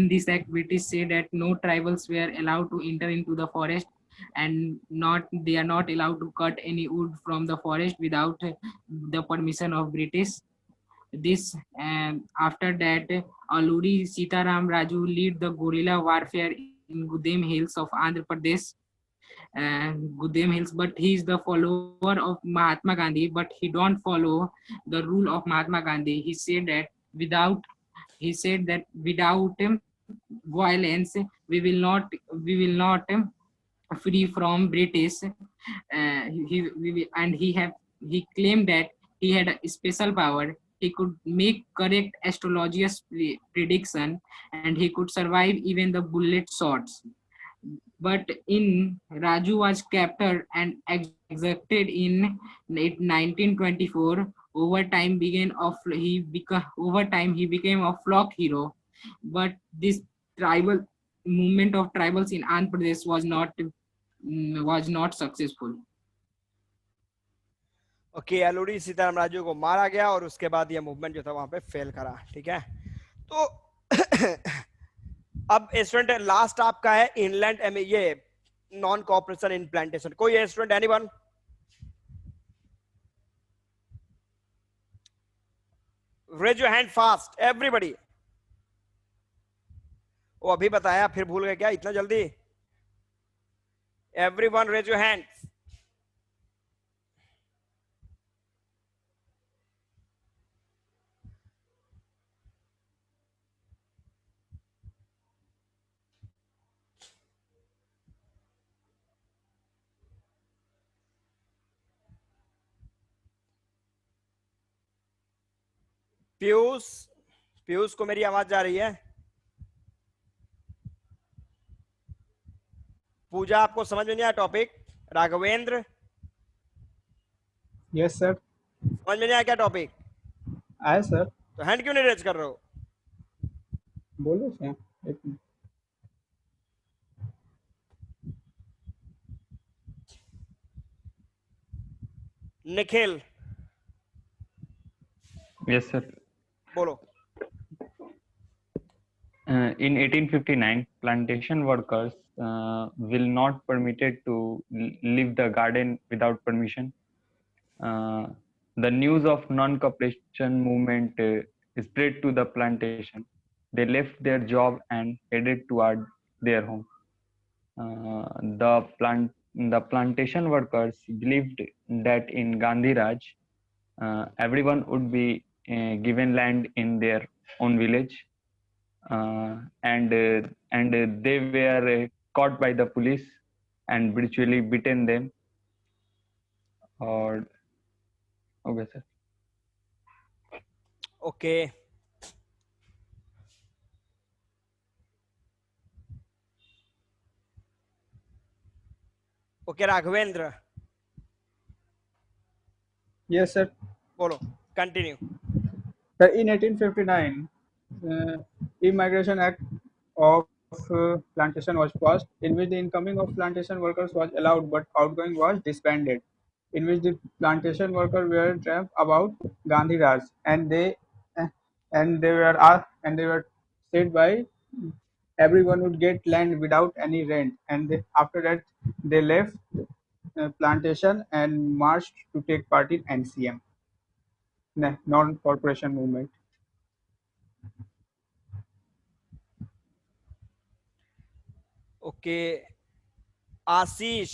this act, British said that no tribals were allowed to enter into the forest, and they are not allowed to cut any wood from the forest without the permission of British. This after that, Alluri Sitaram Raju led the guerrilla warfare in Gudem Hills of Andhra Pradesh. Gudem Hills, but he is the follower of Mahatma Gandhi, but he don't follow the rule of Mahatma Gandhi. He said that without violence we will not free from British. He claimed that he had a special power. He could make correct astrological prediction, and he could survive even the bullet shots. But in Raju was captured and executed in 1924. Over time he became a flock hero. But this tribal movement of tribals in Andhra Pradesh was not successful. Okay, Alluri Sitaram Raju को मारा गया और उसके बाद ये मूवमेंट जो था वहां पे फेल करा। ठीक है, तो अब स्टूडेंट लास्ट आपका है इनलैंड ये नॉन कॉपरेशन इन प्लांटेशन। कोई student anyone? Raise your hand fast everybody. वो अभी बताया फिर भूल गए क्या इतना जल्दी? Everyone raise your hand. Piyush, Piyush को मेरी आवाज जा रही है? पूजा आपको समझ में नहीं आया टॉपिक? Raghavendra yes sir. समझ में नहीं आया क्या टॉपिक? आया सर। तो हैंड क्यों नहीं रेज कर रहे हो? बोलो सर। एक मिनट। Nikhil Yes, sir. बोलो। In 1859, plantation workers will not permitted to leave the garden without permission. The news of non-cooperation movement spread to the plantation. They left their job and headed toward their home. The plantation workers believed that in Gandhi Raj, everyone would be given land in their own village, and they were caught by the police and brutally beaten them. Or okay, sir. Okay. Okay, Raghavendra. Yes sir. बोलो, continue. In 1859, Immigration Act of Plantation was passed, in which the incoming of plantation workers was allowed, but outgoing was disbanded. In which the plantation workers were dreamt about Gandhi Raj, and they were said by everyone would get land without any rent, and after that they left plantation and marched to take part in NCM, non-corporation movement. Okay, Ashish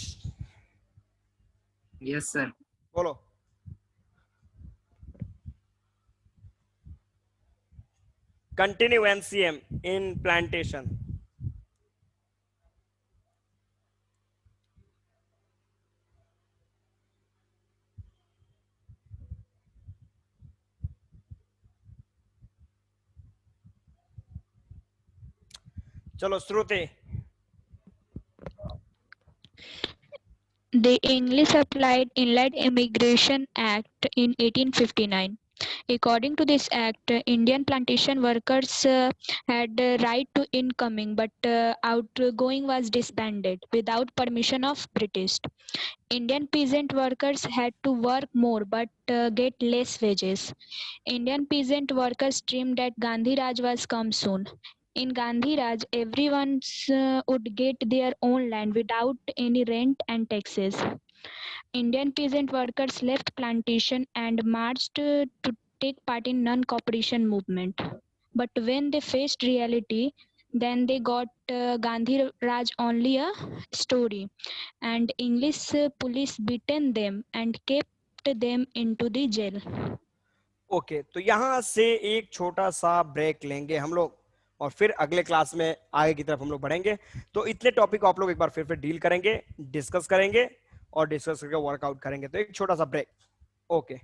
Yes, sir. बोलो। Continue NCM in plantation। चलो श्रुति। The English applied Inland Immigration Act in 1859. According to this act, Indian plantation workers had the right to incoming, but outgoing was disbanded without permission of British. Indian peasant workers had to work more but get less wages. Indian peasant workers dreamed that Gandhi Raj was come soon. In Gandhi Raj, everyone would get their own land without any rent and taxes. Indian peasant workers left plantation and marched to take part in non-cooperation movement. But when they faced reality, then they got Gandhi Raj only a story, and English police beaten them and kept them into the jail. Okay, तो यहाँ से एक छोटा सा ब्रेक लेंगे हम लोग और फिर अगले क्लास में आगे की तरफ हम लोग बढ़ेंगे। तो इतने टॉपिक को आप लोग एक बार फिर डील करेंगे, डिस्कस करेंगे और डिस्कस करके वर्कआउट करेंगे। तो एक छोटा सा ब्रेक। ओके।